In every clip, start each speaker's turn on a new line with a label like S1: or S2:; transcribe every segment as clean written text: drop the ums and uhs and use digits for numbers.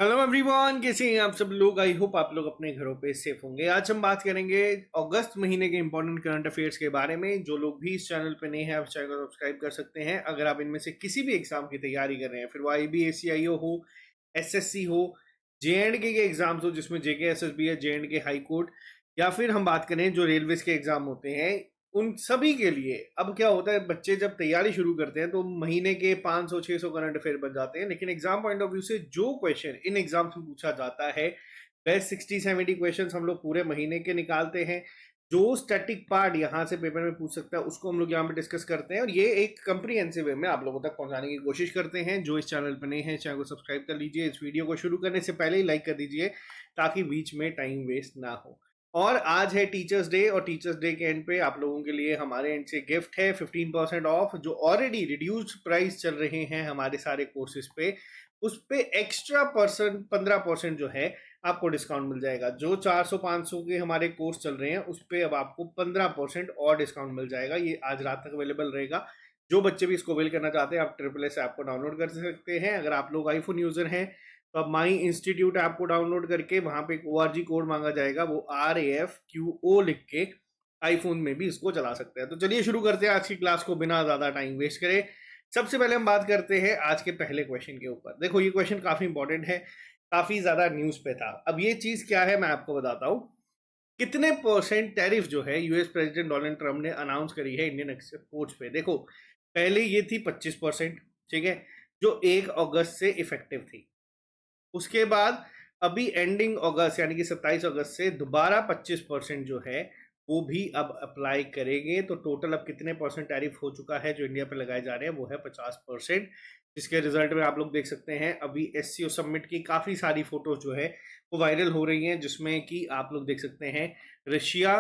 S1: Hello everyone, कैसे हैं आप सब लोग। आई होप आप लोग अपने घरों पे सेफ होंगे। आज हम बात करेंगे अगस्त महीने के इंपॉर्टेंट करंट अफेयर्स के बारे में। जो लोग भी इस चैनल पे नए हैं आप चैनल को सब्सक्राइब कर सकते हैं। अगर आप इनमें से किसी भी एग्जाम की तैयारी कर रहे हैं, फिर वो IBACIO हो, SSC हो, JNK के एग्जाम्स हो जिसमें JKSSB है, JNK हाई कोर्ट, या फिर हम बात करें जो रेलवेज के एग्जाम होते हैं, उन सभी के लिए अब क्या होता है, बच्चे जब तैयारी शुरू करते हैं तो महीने के 500-600 करंट अफेयर बन जाते हैं। लेकिन एग्जाम पॉइंट ऑफ व्यू से जो क्वेश्चन इन एग्जाम्स में पूछा जाता है, बेस्ट 60-70 क्वेश्चन हम लोग पूरे महीने के निकालते हैं। जो स्टैटिक पार्ट यहाँ से पेपर में पूछ सकता है उसको हम लोग यहाँ पे डिस्कस करते हैं, और ये एक कंप्रीहेंसिव वे में आप लोगों तक पहुंचाने की कोशिश करते हैं। जो इस चैनल पर नए हैं चैनल को सब्सक्राइब कर लीजिए। इस वीडियो को शुरू करने से पहले ही लाइक कर दीजिए ताकि बीच में टाइम वेस्ट ना हो। और आज है टीचर्स डे, और टीचर्स डे के एंड पे आप लोगों के लिए हमारे एंड से गिफ्ट है 15% ऑफ। जो ऑलरेडी रिड्यूस्ड प्राइस चल रहे हैं हमारे सारे कोर्सेज पे, उस पे एक्स्ट्रा परसेंट 15% जो है आपको डिस्काउंट मिल जाएगा। जो 400-500 के हमारे कोर्स चल रहे हैं उस पे अब आपको 15% और डिस्काउंट मिल जाएगा। ये आज रात तक अवेलेबल रहेगा। जो बच्चे भी इसको अवेल करना चाहते हैं आप SSS ऐप को डाउनलोड कर सकते हैं। अगर आप लोग आईफोन यूजर हैं तो अब माई इंस्टीट्यूट ऐप को डाउनलोड करके वहां पे एक ORG कोड मांगा जाएगा, वो RAFQO लिख के आईफोन में भी इसको चला सकते हैं। तो चलिए शुरू करते हैं आज की क्लास को बिना ज्यादा टाइम वेस्ट करे। सबसे पहले हम बात करते हैं आज के पहले क्वेश्चन के ऊपर। देखो ये क्वेश्चन काफी इंपॉर्टेंट है, काफी ज्यादा न्यूज पे था। अब ये चीज क्या है मैं आपको बताता हूँ। कितने परसेंट टैरिफ जो है यूएस प्रेसिडेंट डोनाल्ड ट्रंप ने अनाउंस करी है इंडियन एक्सपोर्ट्स पे। देखो पहले ये थी 25%, ठीक है, जो 1 अगस्त से इफेक्टिव थी। उसके बाद अभी एंडिंग अगस्त यानी कि 27 अगस्त से दोबारा 25% जो है वो भी अब अप्लाई करेंगे। तो टोटल अब कितने परसेंट टैरिफ हो चुका है जो इंडिया पे लगाए जा रहे हैं, वो है 50%। जिसके रिजल्ट में आप लोग देख सकते हैं अभी SCO समिट की काफी सारी फोटोज जो है वो वायरल हो रही हैं, जिसमें कि आप लोग देख सकते हैं रशिया,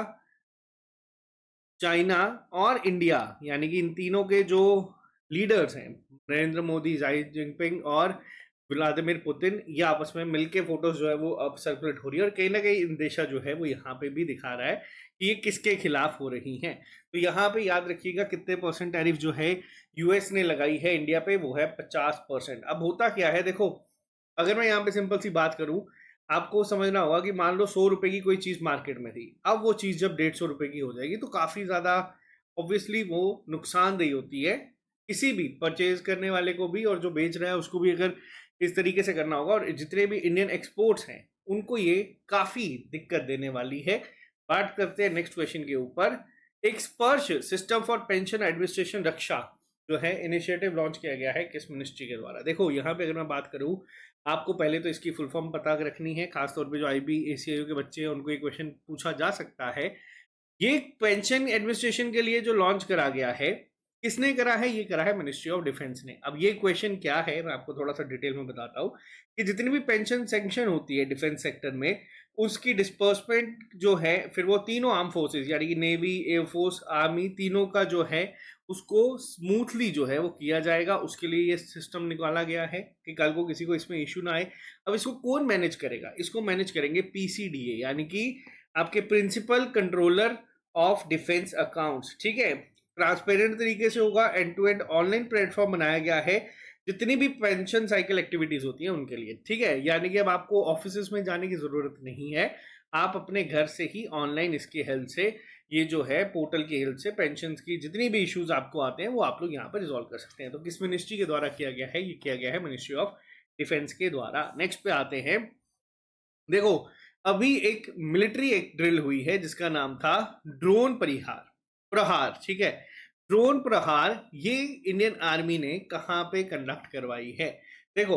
S1: चाइना और इंडिया, यानी कि इन तीनों के जो लीडर्स हैं, नरेंद्र मोदी, जाई जिनपिंग और व्लादिमीर पुतिन, ये आपस में मिलके फोटोज जो है वो अब सर्कुलेट हो रही है। और कहीं ना कहीं इंदेशा जो है वो यहाँ पे भी दिखा रहा है कि ये किसके खिलाफ हो रही हैं। तो यहाँ पे याद रखिएगा कितने परसेंट टैरिफ जो है यूएस ने लगाई है इंडिया पे, वो है 50%। अब होता क्या है देखो, अगर मैं यहाँ पे सिंपल सी बात करूं, आपको समझना होगा कि मान लो 100 रुपए की कोई चीज मार्केट में थी, अब वो चीज जब 150 रुपए की हो जाएगी तो काफी ज्यादा ऑब्वियसली वो नुकसानदेही होती है किसी भी परचेज करने वाले को भी, और जो बेच रहा है उसको भी अगर इस तरीके से करना होगा। और जितने भी इंडियन एक्सपोर्ट्स हैं उनको ये काफी दिक्कत देने वाली है। बात करते हैं नेक्स्ट क्वेश्चन के ऊपर। एक स्पर्श सिस्टम फॉर पेंशन एडमिनिस्ट्रेशन रक्षा जो है इनिशिएटिव लॉन्च किया गया है किस मिनिस्ट्री के द्वारा। देखो यहाँ पे अगर मैं बात करूँ, आपको पहले तो इसकी फुल फॉर्म पता रखनी है। खासतौर पे जो IBACIO के बच्चे हैं उनको ये क्वेश्चन पूछा जा सकता है। ये पेंशन एडमिनिस्ट्रेशन के लिए जो लॉन्च करा गया है, किसने करा है? ये करा है मिनिस्ट्री ऑफ डिफेंस ने। अब ये क्वेश्चन क्या है मैं आपको थोड़ा सा डिटेल में बताता हूँ कि जितनी भी पेंशन सेंक्शन होती है डिफेंस सेक्टर में, उसकी डिस्पर्समेंट जो है फिर वो तीनों आर्म फोर्सेस यानी कि नेवी, एयरफोर्स, आर्मी, तीनों का जो है उसको स्मूथली जो है वो किया जाएगा। उसके लिए ये सिस्टम निकाला गया है कि कल को किसी को इसमें इश्यू ना आए। अब इसको कौन मैनेज करेगा? इसको मैनेज करेंगे PCDA, यानी कि आपके principal controller of defence accounts, ठीक है। ट्रांसपेरेंट तरीके से होगा, end to end online platform बनाया गया है जितनी भी पेंशन साइकिल एक्टिविटीज होती हैं उनके लिए, ठीक है। यानी कि अब आपको ऑफिस में जाने की जरूरत नहीं है, आप अपने घर से ही ऑनलाइन इसकी हेल्प से, ये जो है पोर्टल की हेल्प से पेंशन की जितनी भी इश्यूज आपको आते हैं वो आप लोग यहाँ पर रिजॉल्व कर सकते हैं। तो किस मिनिस्ट्री के द्वारा किया गया है? ये किया गया है मिनिस्ट्री ऑफ डिफेंस के द्वारा। नेक्स्ट पे आते हैं। देखो अभी एक मिलिट्री एक ड्रिल हुई है जिसका नाम था ड्रोन परिहार प्रहार, ठीक है। ड्रोन प्रहार ये इंडियन आर्मी ने कहाँ पे कंडक्ट करवाई है? देखो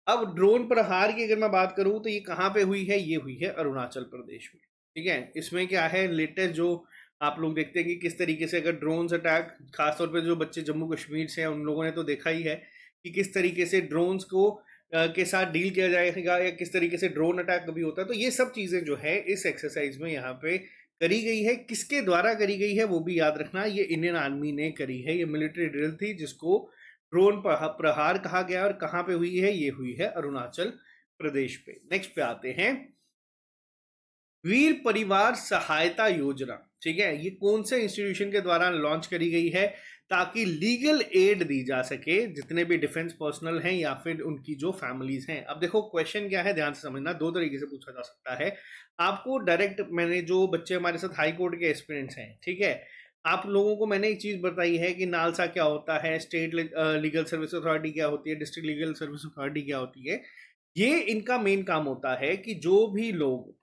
S1: अब ड्रोन प्रहार की अगर मैं बात करूं तो ये कहाँ पे हुई है? ये हुई है अरुणाचल प्रदेश में, ठीक है। इसमें क्या है, लेटेस्ट जो आप लोग देखते हैं कि किस तरीके से अगर ड्रोन्स अटैक, खासतौर पे जो बच्चे जम्मू कश्मीर से हैं उन लोगों ने तो देखा ही है कि किस तरीके से ड्रोन्स को के साथ डील किया जाएगा या किस तरीके से ड्रोन अटैक कभी होता है। तो ये सब चीजें जो है इस एक्सरसाइज में यहाँ पे करी गई है। किसके द्वारा करी गई है वो भी याद रखना, ये इंडियन आर्मी ने करी है। ये मिलिट्री ड्रिल थी जिसको ड्रोन प्रहार कहा गया, और कहाँ पे हुई है? ये हुई है अरुणाचल प्रदेश पे। नेक्स्ट पे आते हैं, वीर परिवार सहायता योजना, ठीक है। ये कौन से इंस्टीट्यूशन के द्वारा लॉन्च करी गई है? ताकि लीगल एड दी जा सके जितने भी डिफेंस पर्सनल हैं या फिर उनकी जो फैमिलीज हैं। अब देखो क्वेश्चन क्या है, ध्यान से समझना, दो तरीके से पूछा जा सकता है आपको डायरेक्ट। मैंने जो बच्चे हमारे साथ हाई कोर्ट के एक्सपीरियंस हैं, ठीक है, आप लोगों को मैंने एक चीज बताई है कि नालसा क्या होता है, स्टेट लीगल सर्विस अथॉरिटी क्या होती है, डिस्ट्रिक्ट लीगल सर्विस अथॉरिटी क्या होती है। ये इनका मेन काम होता है कि जो भी लोग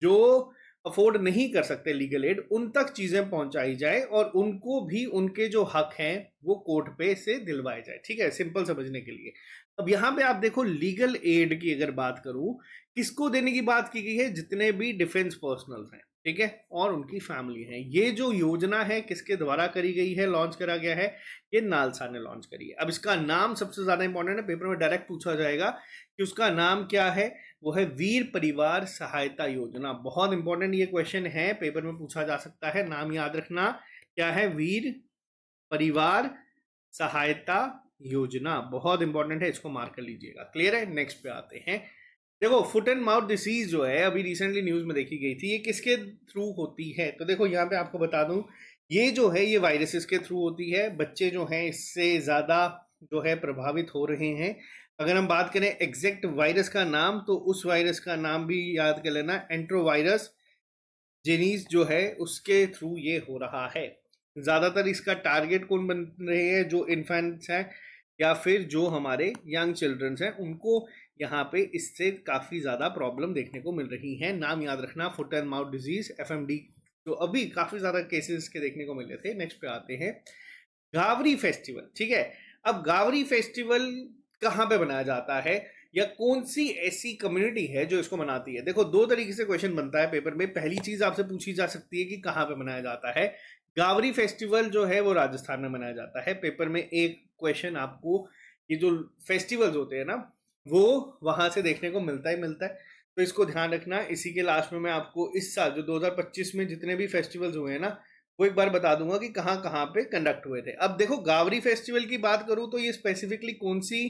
S1: जो अफोर्ड नहीं कर सकते लीगल एड, उन तक चीजें पहुंचाई जाए और उनको भी उनके जो हक हैं वो कोर्ट पे से दिलवाए जाए। ठीक है, सिंपल समझने के लिए। अब यहाँ पे आप देखो लीगल एड की अगर बात करूं, किसको देने की बात की गई है, जितने भी डिफेंस पर्सनल हैं, ठीक है, और उनकी फैमिली है। ये जो योजना है किसके द्वारा करी गई है, लॉन्च करा गया है, ये नालसा ने लॉन्च करी है। अब इसका नाम सबसे ज्यादा इंपॉर्टेंट है, पेपर में डायरेक्ट पूछा जाएगा कि उसका नाम क्या है। वो है वीर परिवार सहायता योजना। बहुत इंपॉर्टेंट ये क्वेश्चन है, पेपर में पूछा जा सकता है। नाम याद रखना क्या है, वीर परिवार सहायता योजना, बहुत इंपॉर्टेंट है, इसको मार्क कर लीजिएगा। क्लियर है, नेक्स्ट पे आते हैं। देखो फुट एंड माउथ डिसीज जो है अभी रिसेंटली न्यूज में देखी गई थी, ये किसके थ्रू होती है। तो देखो यहाँ पे आपको बता दूं, ये जो है ये वायरसेस के थ्रू होती है। बच्चे जो हैं इससे ज्यादा जो है प्रभावित हो रहे हैं। अगर हम बात करें एग्जैक्ट वायरस का नाम, तो उस वायरस का नाम भी याद कर लेना, एंट्रोवायरस जेनीस जो है उसके थ्रू ये हो रहा है। ज्यादातर इसका टारगेट कौन बन रहे हैं, जो इन्फेंट्स हैं या फिर जो हमारे यंग चिल्ड्रंस हैं, उनको यहाँ पे इससे काफी ज्यादा प्रॉब्लम देखने को मिल रही है। नाम याद रखना, foot and mouth disease, FMD, जो अभी काफी ज्यादा केसेस के देखने को मिल रहे थे। नेक्स्ट पे आते हैं गावरी फेस्टिवल। ठीक है, अब गावरी फेस्टिवल कहाँ पे मनाया जाता है या कौन सी ऐसी कम्युनिटी है जो इसको मनाती है। देखो दो तरीके से क्वेश्चन बनता है पेपर में। पहली चीज आपसे पूछी जा सकती है कि कहाँ पे मनाया जाता है। गावरी फेस्टिवल जो है वो राजस्थान में मनाया जाता है। पेपर में एक क्वेश्चन आपको ये जो फेस्टिवल्स होते हैं ना वो वहां से देखने को मिलता ही मिलता है, तो इसको ध्यान रखना। इसी के लास्ट में मैं आपको इस साल जो 2025 में जितने भी फेस्टिवल्स हुए हैं ना वो एक बार बता दूंगा कि कहाँ कहाँ पे कंडक्ट हुए थे। अब देखो गावरी फेस्टिवल की बात करूं तो ये स्पेसिफिकली कौन सी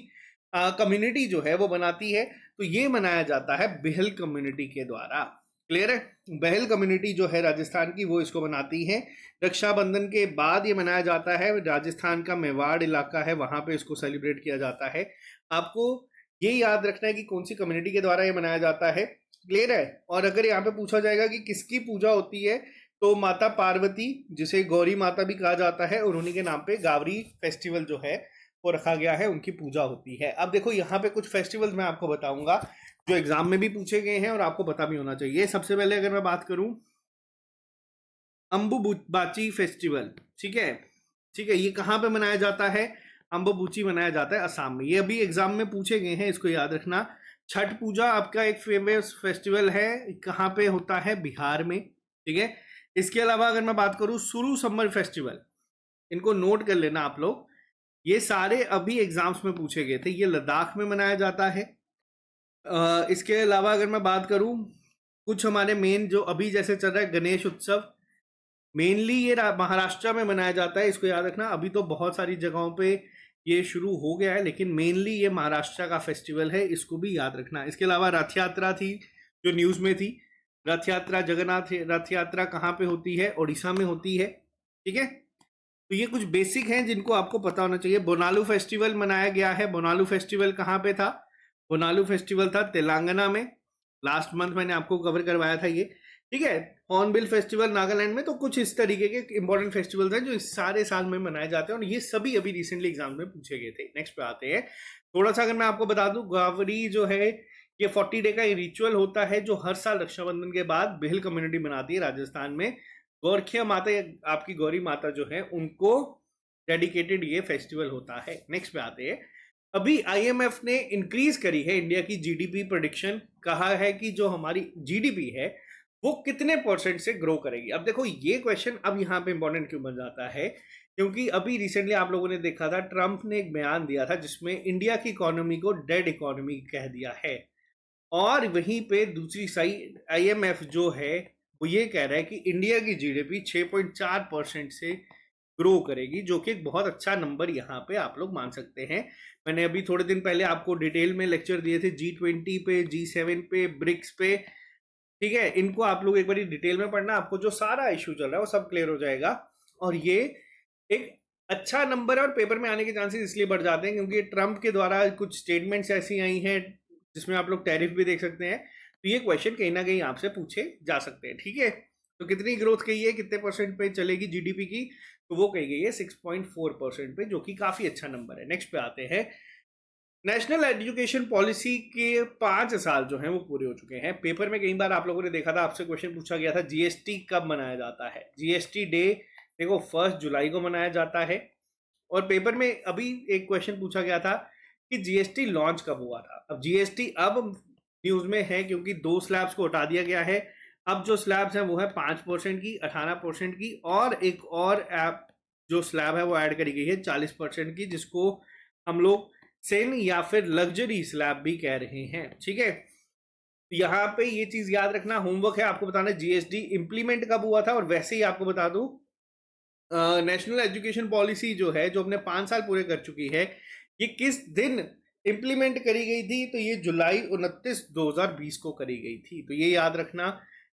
S1: कम्युनिटी जो है वो बनाती है, तो ये मनाया जाता है बिहल कम्युनिटी के द्वारा। क्लियर है, बहल कम्युनिटी जो है राजस्थान की वो इसको बनाती है। रक्षाबंधन के बाद ये मनाया जाता है। राजस्थान का मेवाड़ इलाका है वहां पे इसको सेलिब्रेट किया जाता है। आपको ये याद रखना है कि कौन सी कम्युनिटी के द्वारा ये मनाया जाता है। क्लियर है, और अगर यहाँ पे पूछा जाएगा कि किसकी पूजा होती है, तो माता पार्वती जिसे गौरी माता भी कहा जाता है और उन्हीं के नाम पे गावरी फेस्टिवल जो है वो रखा गया है, उनकी पूजा होती है। अब देखो यहाँ पे कुछ फेस्टिवल्स मैं आपको बताऊंगा जो एग्जाम में भी पूछे गए हैं और आपको पता भी होना चाहिए। सबसे पहले अगर मैं बात करूं अम्बुबाची फेस्टिवल, ठीक है, ठीक है, ये कहाँ पे मनाया जाता है, अम्बुबुची मनाया जाता है असम में। ये अभी एग्जाम में पूछे गए हैं, इसको याद रखना। छठ पूजा आपका एक फेमस फेस्टिवल है, कहाँ पे होता है, बिहार में। ठीक है, इसके अलावा अगर मैं बात करूं सुरु समर फेस्टिवल, इनको नोट कर लेना आप लोग, ये सारे अभी एग्जाम्स में पूछे गए थे। ये लद्दाख में मनाया जाता है। इसके अलावा अगर मैं बात करूं कुछ हमारे मेन जो अभी जैसे चल रहा है गणेश उत्सव, मेनली ये महाराष्ट्र में मनाया जाता है, इसको याद रखना। अभी तो बहुत सारी जगहों पे ये शुरू हो गया है लेकिन मेनली ये महाराष्ट्र का फेस्टिवल है, इसको भी याद रखना। इसके अलावा रथ यात्रा थी जो न्यूज में थी, रथ यात्रा, जगन्नाथ रथ यात्रा कहाँ पे होती है, उड़ीसा में होती है। ठीक है, तो ये कुछ बेसिक हैं जिनको आपको पता होना चाहिए। बोनालू फेस्टिवल मनाया गया है। बोनालू फेस्टिवल कहाँ पे था, बोनालू फेस्टिवल था तेलंगाना में। लास्ट मंथ मैंने आपको कवर करवाया था ये। ठीक है, हॉर्नबिल फेस्टिवल नागालैंड में। तो कुछ इस तरीके के इंपॉर्टेंट फेस्टिवल्स हैं जो इस सारे साल में मनाए जाते हैं और ये सभी अभी रिसेंटली एग्जाम में पूछे गए थे। नेक्स्ट पे आते हैं। थोड़ा सा अगर मैं आपको बता दूं, गावरी जो है ये 40 डे का रिचुअल होता है जो हर साल रक्षाबंधन के बाद बिहल कम्युनिटी मनाती है राजस्थान में। गोरखिया माता या आपकी गौरी माता जो है उनको डेडिकेटेड ये फेस्टिवल होता है। नेक्स्ट पे आते हैं। अभी आईएमएफ ने इंक्रीज करी है इंडिया की जीडीपी प्रेडिक्शन। कहा है कि जो हमारी जीडीपी है वो कितने परसेंट से ग्रो करेगी। अब देखो ये क्वेश्चन अब यहाँ पे इंपॉर्टेंट क्यों बन जाता है, क्योंकि अभी रिसेंटली आप लोगों ने देखा था ट्रंप ने एक बयान दिया था जिसमें इंडिया की इकोनॉमी को डेड इकोनॉमी कह दिया है। और वहीं पे दूसरी साइड आईएमएफ जो है वो ये कह रहा है कि इंडिया की जीडीपी 6.4% से ग्रो करेगी, जो कि एक बहुत अच्छा नंबर यहाँ पे आप लोग मान सकते हैं। मैंने अभी थोड़े दिन पहले आपको डिटेल में लेक्चर दिए थे G20 पे, G7 पे, ब्रिक्स पे। ठीक है, इनको आप लोग एक बार डिटेल में पढ़ना, आपको जो सारा इशू चल रहा है वो सब क्लियर हो जाएगा। और ये एक अच्छा नंबर है और पेपर में आने के चांसेस इसलिए बढ़ जाते हैं क्योंकि ट्रम्प के द्वारा कुछ स्टेटमेंट्स ऐसी आई हैं जिसमें आप लोग टैरिफ भी देख सकते हैं, तो ये क्वेश्चन कहीं ना कहीं आपसे पूछे जा सकते हैं। ठीक है, तो कितनी ग्रोथ कही है, कितने परसेंट पे चलेगी जीडीपी की, तो वो कही गई है 6.4% पे, जो कि काफी अच्छा नंबर है। नेक्स्ट पे आते हैं, नेशनल एजुकेशन पॉलिसी के 5 साल जो हैं वो पूरे हो चुके हैं। पेपर में कई बार आप लोगों ने देखा था, आपसे क्वेश्चन पूछा गया था जीएसटी कब मनाया जाता है। जीएसटी डे देखो 1 जुलाई को मनाया जाता है। और पेपर में अभी एक क्वेश्चन पूछा गया था कि जीएसटी लॉन्च कब हुआ था। अब जीएसटी अब न्यूज में है क्योंकि 2 स्लैब्स को हटा दिया गया है। अब जो स्लैब्स हैं वो है 5% की, 18% की, और एक और ऐप जो स्लैब है वो ऐड करी गई है 40% की, जिसको हम लोग सेन या फिर लग्जरी स्लैब भी कह रहे हैं। ठीक है, यहाँ पे ये चीज याद रखना, होमवर्क है आपको बताना जीएसटी इंप्लीमेंट कब हुआ था। और वैसे ही आपको बता दूं, नेशनल एजुकेशन पॉलिसी जो है, जो अपने 5 साल पूरे कर चुकी है, ये किस दिन इंप्लीमेंट करी गई थी, तो ये जुलाई 29 2020 को करी गई थी। तो ये याद रखना,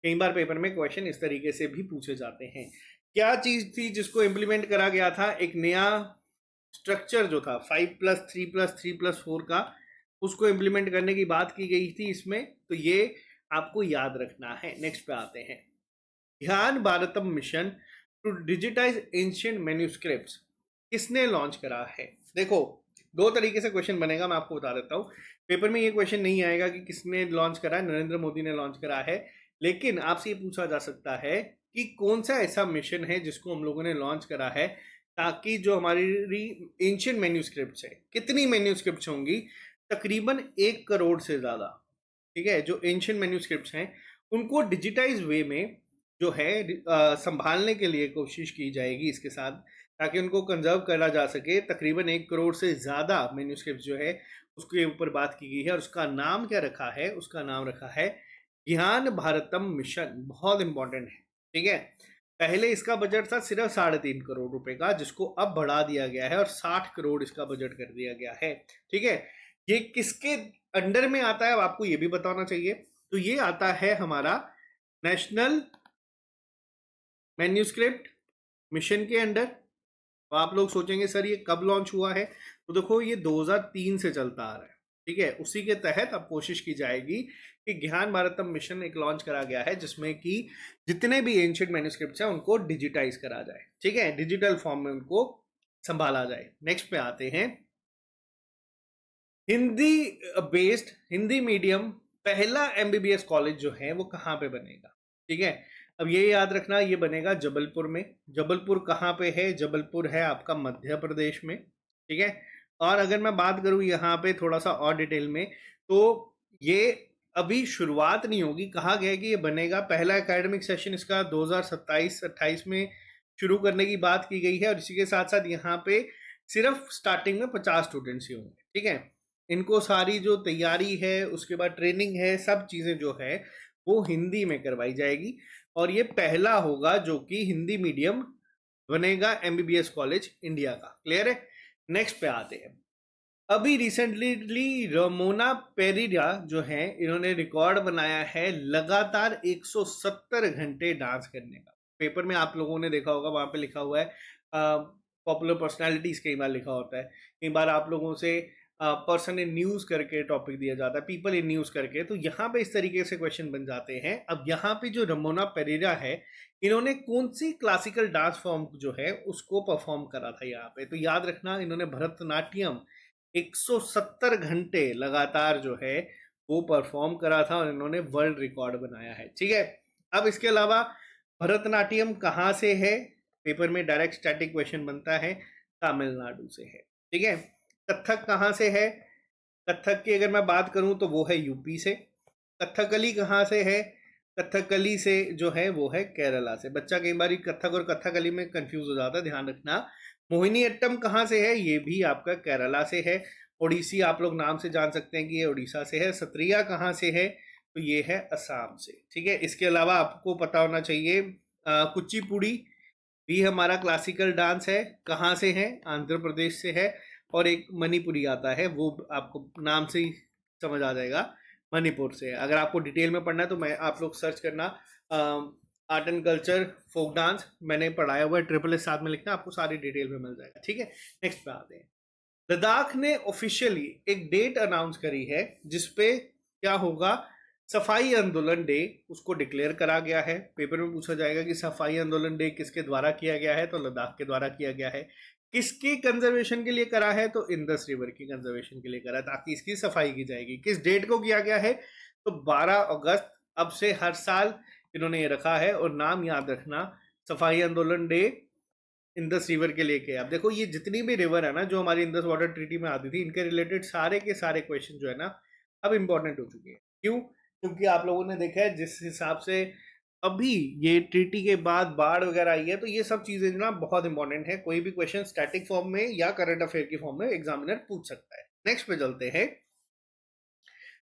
S1: कई बार पेपर में क्वेश्चन इस तरीके से भी पूछे जाते हैं। क्या चीज थी जिसको इंप्लीमेंट करा गया था, एक नया स्ट्रक्चर जो था 5+3+3+4 का, उसको इंप्लीमेंट करने की बात की गई थी इसमें, तो ये आपको याद रखना है। नेक्स्ट पे आते हैं, ध्यान भारतम mission to digitise ancient manuscripts किसने लॉन्च करा है। देखो, 2 तरीके से क्वेश्चन बनेगा, मैं आपको बता देता हूँ। पेपर में ये क्वेश्चन नहीं आएगा कि किसने लॉन्च करा है, नरेंद्र मोदी ने लॉन्च करा है, लेकिन आपसे ये पूछा जा सकता है कि कौन सा ऐसा मिशन है जिसको हम लोगों ने लॉन्च करा है, ताकि जो हमारी एंशियंट मैन्यूस्क्रिप्ट्स है, कितनी मैन्यूस्क्रिप्ट्स होंगी, तकरीबन 1 करोड़ से ज़्यादा। ठीक है, जो एंशियंट मैन्यूस्क्रिप्ट्स हैं उनको डिजिटाइज वे में जो है संभालने के लिए कोशिश की जाएगी इसके साथ, ताकि उनको कंजर्व करा जा सके। तकरीबन 1 करोड़ से ज़्यादा मैन्यूस्क्रिप्ट जो है उसके ऊपर बात की गई है, और उसका नाम क्या रखा है, उसका नाम रखा है ज्ञान भारतम मिशन। बहुत इंपॉर्टेंट है। ठीक है, पहले इसका बजट था सिर्फ 3.5 करोड़ रुपए का, जिसको अब बढ़ा दिया गया है और 60 करोड़ इसका बजट कर दिया गया है। ठीक है, ये किसके अंडर में आता है, अब आपको ये भी बताना चाहिए। तो ये आता है हमारा नेशनल मैन्यूस्क्रिप्ट मिशन के अंडर। तो आप लोग सोचेंगे सर ये कब लॉन्च हुआ है, तो देखो ये 2003 से चलता आ रहा है। ठीक है, उसी के तहत अब कोशिश की जाएगी कि ज्ञान भारतम मिशन एक लॉन्च करा गया है, जिसमें कि जितने भी एंशियंट मैन्यूस्क्रिप्ट्स हैं उनको डिजिटाइज करा जाए। ठीक है, डिजिटल फॉर्म में उनको संभाला जाए। नेक्स्ट पे आते हैं, हिंदी बेस्ड, हिंदी मीडियम पहला एमबीबीएस कॉलेज जो है वो कहाँ पे बनेगा। ठीक है, अब ये याद रखना, ये बनेगा जबलपुर में। जबलपुर कहाँ पे है, जबलपुर है आपका मध्य प्रदेश में। ठीक है, और अगर मैं बात करूँ यहाँ पे थोड़ा सा और डिटेल में, तो ये अभी शुरुआत नहीं होगी, कहा गया है कि ये बनेगा, पहला एकेडमिक सेशन इसका 2027-28 में शुरू करने की बात की गई है। और इसी के साथ साथ यहाँ पे सिर्फ स्टार्टिंग में 50 स्टूडेंट्स ही होंगे। ठीक है, इनको सारी जो तैयारी है, उसके बाद ट्रेनिंग है, सब चीज़ें जो है वो हिंदी में करवाई जाएगी। और ये पहला होगा जो कि हिंदी मीडियम बनेगा एमबीबीएस कॉलेज इंडिया का। क्लियर है। नेक्स्ट पे आते हैं, अभी रिसेंटली रमोना पेरिरा जो है, इन्होंने रिकॉर्ड बनाया है लगातार 170 घंटे डांस करने का। पेपर में आप लोगों ने देखा होगा, वहां पे लिखा हुआ है पॉपुलर पर्सनालिटीज, कई बार लिखा होता है, कई बार आप लोगों से पर्सन इन न्यूज करके टॉपिक दिया जाता है, पीपल इन न्यूज करके, तो यहाँ पे इस तरीके से क्वेश्चन बन जाते हैं। अब यहाँ पे जो रमोना पेरेरा है, इन्होंने कौन सी क्लासिकल डांस फॉर्म जो है उसको परफॉर्म करा था यहाँ पे, तो याद रखना, इन्होंने भरतनाट्यम 170 घंटे लगातार जो है वो परफॉर्म करा था, और इन्होंने वर्ल्ड रिकॉर्ड बनाया है। ठीक है, अब इसके अलावा भरतनाट्यम कहाँ से है, पेपर में डायरेक्ट स्टैटिक क्वेश्चन बनता है, तमिलनाडु से है। ठीक है, कथक कहाँ से है, कथक की अगर मैं बात करूं तो वो है यूपी से। कथकली कहाँ से है, कथकली से जो है वो है केरला से। बच्चा कई बार कथक और कथकली में कंफ्यूज हो जाता है, ध्यान रखना। मोहिनी अट्टम कहाँ से है, ये भी आपका केरला से है। ओडिसी आप लोग नाम से जान सकते हैं कि ये उड़ीसा से है। सत्रिया कहाँ से है, तो ये है असम से। ठीक है, इसके अलावा आपको पता होना चाहिए कुचिपुड़ी भी हमारा क्लासिकल डांस है, कहाँ से है, आंध्र प्रदेश से है। और एक मणिपुरी आता है, वो आपको नाम से ही समझ आ जाएगा, मणिपुर से। अगर आपको डिटेल में पढ़ना है तो मैं आप लोग सर्च करना art and culture, folk dance मैंने पढ़ाया हुआ है, ट्रिपल एस साथ में लिखना, आपको सारी डिटेल में मिल जाएगा, ठीक है। नेक्स्ट पे आते हैं। लद्दाख ने ऑफिशियली एक डेट अनाउंस करी है जिसपे क्या होगा, सफाई आंदोलन डे उसको डिक्लेयर करा गया है। पेपर में पूछा जाएगा कि सफाई आंदोलन डे किसके द्वारा किया गया है, तो लद्दाख के द्वारा किया गया है। किसके कंजर्वेशन के लिए करा है, तो इंदस रिवर की कंजर्वेशन के लिए करा है, ताकि इसकी सफाई की जाएगी। किस डेट को किया गया है, तो 12 अगस्त। अब से हर साल इन्होंने ये रखा है, और नाम याद रखना, सफाई आंदोलन डे इंदस रिवर के लेके। अब देखो ये जितनी भी रिवर है ना जो हमारी इंदस वाटर ट्रीटी में आती थी, इनके रिलेटेड सारे के सारे क्वेश्चन जो है ना अब इंपॉर्टेंट हो चुके हैं। क्यों? क्योंकि आप लोगों ने देखा है जिस हिसाब से अभी ये ट्रीटी के बाद बाढ़ वगैरह आई है, तो ये सब चीजें ना बहुत इंपॉर्टेंट है। कोई भी क्वेश्चन स्टैटिक फॉर्म में या करंट अफेयर की फॉर्म में एग्जामिनर पूछ सकता है। नेक्स्ट पे चलते हैं।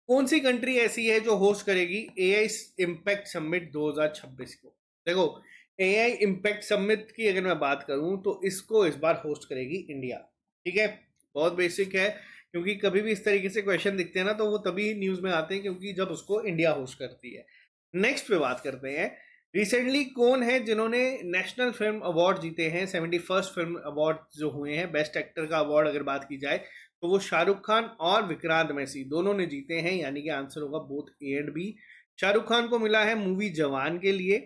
S1: कौन सी कंट्री ऐसी है जो होस्ट करेगी एआई इम्पैक्ट समिट 2026 को? देखो, एआई इम्पैक्ट समिट की अगर मैं बात करूं तो इसको इस बार होस्ट करेगी इंडिया, ठीक है। बहुत बेसिक है, क्योंकि कभी भी इस तरीके से क्वेश्चन दिखते हैं ना तो वो तभी न्यूज में आते हैं क्योंकि जब उसको इंडिया होस्ट करती है। नेक्स्ट पे बात करते हैं। रिसेंटली कौन है जिन्होंने नेशनल फिल्म अवार्ड जीते हैं? 71st फिल्म अवार्ड जो हुए हैं, बेस्ट एक्टर का अवार्ड अगर बात की जाए तो वो शाहरुख खान और विक्रांत मैसी दोनों ने जीते हैं, यानी कि आंसर होगा both A and B. Shahrukh Khan को मिला है मूवी जवान के लिए,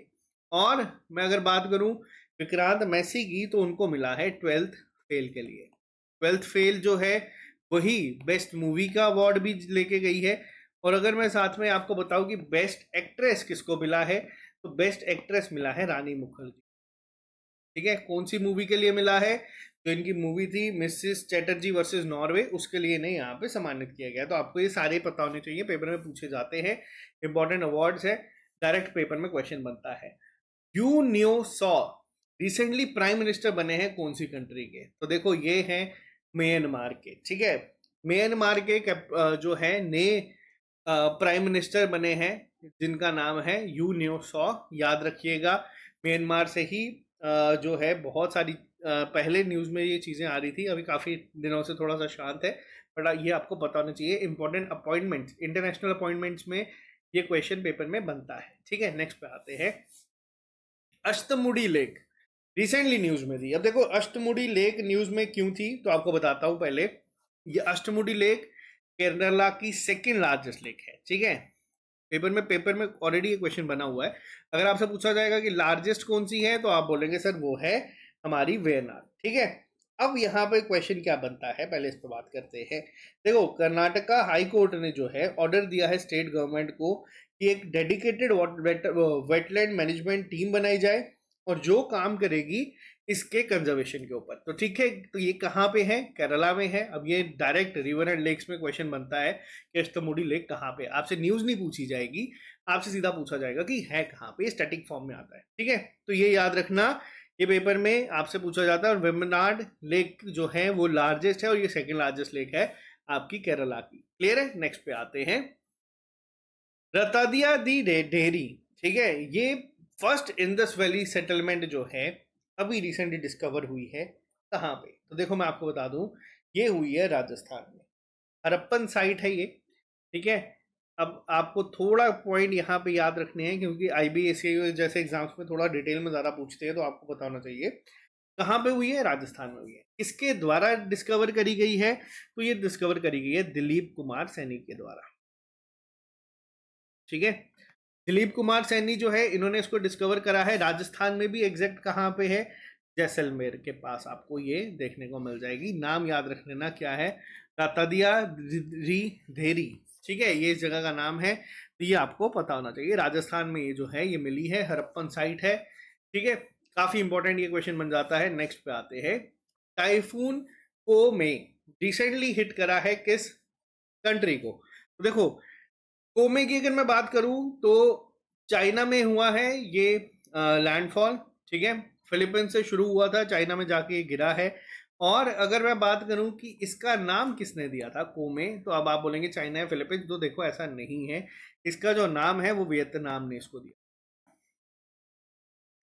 S1: और मैं अगर बात करूं विक्रांत मैसी की तो उनको मिला है 12th फेल के लिए। 12th फेल जो है वही बेस्ट मूवी का अवार्ड भी लेके गई है। और अगर मैं साथ में आपको बताऊं कि बेस्ट एक्ट्रेस किसको मिला है, तो बेस्ट एक्ट्रेस मिला है रानी मुखर्जी, ठीक है। कौन सी मूवी के लिए मिला है? जो इनकी मूवी थी मिसेस चैटर्जी वर्सेस नॉर्वे, उसके लिए इन्हें यहाँ पे सम्मानित किया गया। तो आपको ये सारे पता होने चाहिए, पेपर में पूछे जाते हैं, इंपॉर्टेंट अवार्ड्स है, डायरेक्ट पेपर में क्वेश्चन बनता है। You न्यो saw recently prime minister बने हैं कौन सी कंट्री के? तो देखो ये हैं म्यांमार के, ठीक है। म्यांमार के जो है ने प्राइम मिनिस्टर बने हैं जिनका नाम है यू न्यो सॉ, याद रखिएगा। म्यांमार से ही जो है बहुत सारी पहले न्यूज़ में ये चीज़ें आ रही थी, अभी काफ़ी दिनों से थोड़ा सा शांत है, बट ये आपको पता होना चाहिए। इंपॉर्टेंट अपॉइंटमेंट्स, इंटरनेशनल अपॉइंटमेंट्स में ये क्वेश्चन पेपर में बनता है, ठीक है। नेक्स्ट पे आते हैं। अष्टमुडी लेक रिसेंटली न्यूज़ में थी। अब देखो अष्टमुडी लेक न्यूज़ में क्यों थी, तो आपको बताता हूँ पहले। ये अष्टमुडी लेक केरला की सेकेंड लार्जेस्ट लेक है, ठीक है। पेपर में ऑलरेडी ये क्वेश्चन बना हुआ है। अगर आपसे पूछा जाएगा कि लार्जेस्ट कौन सी है, तो आप बोलेंगे सर वो है हमारी वेयनाड, ठीक है। अब यहाँ पे क्वेश्चन क्या बनता है, पहले इस पर बात करते हैं। देखो कर्नाटका हाई कोर्ट ने जो है ऑर्डर दिया है स्टेट गवर्नमेंट को कि एक डेडिकेटेड वेटलैंड मैनेजमेंट टीम बनाई जाए और जो काम करेगी इसके कंजर्वेशन के ऊपर। तो ठीक है, तो ये कहाँ पे है? केरला में है। अब ये डायरेक्ट रिवर एंड लेक्स में क्वेश्चन बनता है कि अष्टमुडी लेक कहाँ पे। आपसे न्यूज़ नहीं पूछी जाएगी, आपसे सीधा पूछा जाएगा कि है कहाँ पे, स्टैटिक फॉर्म में आता है, ठीक है। तो ये याद रखना, ये पेपर में आपसे पूछा जाता है। और वेम्बनाड लेक जो है वो लार्जेस्ट है और ये सेकेंड लार्जेस्ट लेक है आपकी केरला की। क्लियर है? नेक्स्ट पे आते हैं। रतादिया दी डेरी, ठीक है। ये फर्स्ट इंदस वैली सेटलमेंट जो है अभी रिसेंटली डिस्कवर हुई है कहाँ पे? तो देखो मैं आपको बता दूं, ये हुई है राजस्थान में, हरप्पन साइट है ये, ठीक है। अब आपको थोड़ा पॉइंट यहाँ पे याद रखने हैं क्योंकि आईबीएससी जैसे एग्जाम्स में थोड़ा डिटेल में ज़्यादा पूछते हैं, तो आपको पता होना चाहिए कहाँ पे हुई है। राजस्थान में हुई है। किसके द्वारा डिस्कवर करी गई है? तो ये डिस्कवर करी गई है दिलीप कुमार सैनी के द्वारा, ठीक है। दिलीप कुमार सैनी जो है इन्होंने इसको डिस्कवर करा है। राजस्थान में भी एग्जैक्ट कहाँ पे है? जैसलमेर के पास आपको ये देखने को मिल जाएगी। नाम याद रख लेना क्या है, रातादिया री धेरी, ठीक है, ये इस जगह का नाम है। तो ये आपको पता होना चाहिए। राजस्थान में ये जो है ये मिली है, हरप्पन साइट है, ठीक है। काफी इंपॉर्टेंट ये क्वेश्चन बन जाता है। नेक्स्ट पे आते हैं। टाइफून को में रिसेंटली हिट करा है किस कंट्री को? तो देखो कोमे की अगर मैं बात करूं तो चाइना में हुआ है ये लैंडफॉल, ठीक है। फिलीपींस से शुरू हुआ था, चाइना में जाके गिरा है। और अगर मैं बात करूं कि इसका नाम किसने दिया था कोमे, तो अब आप बोलेंगे चाइना या फिलीपींस, तो देखो ऐसा नहीं है। इसका जो नाम है वो वियतनाम ने इसको दिया,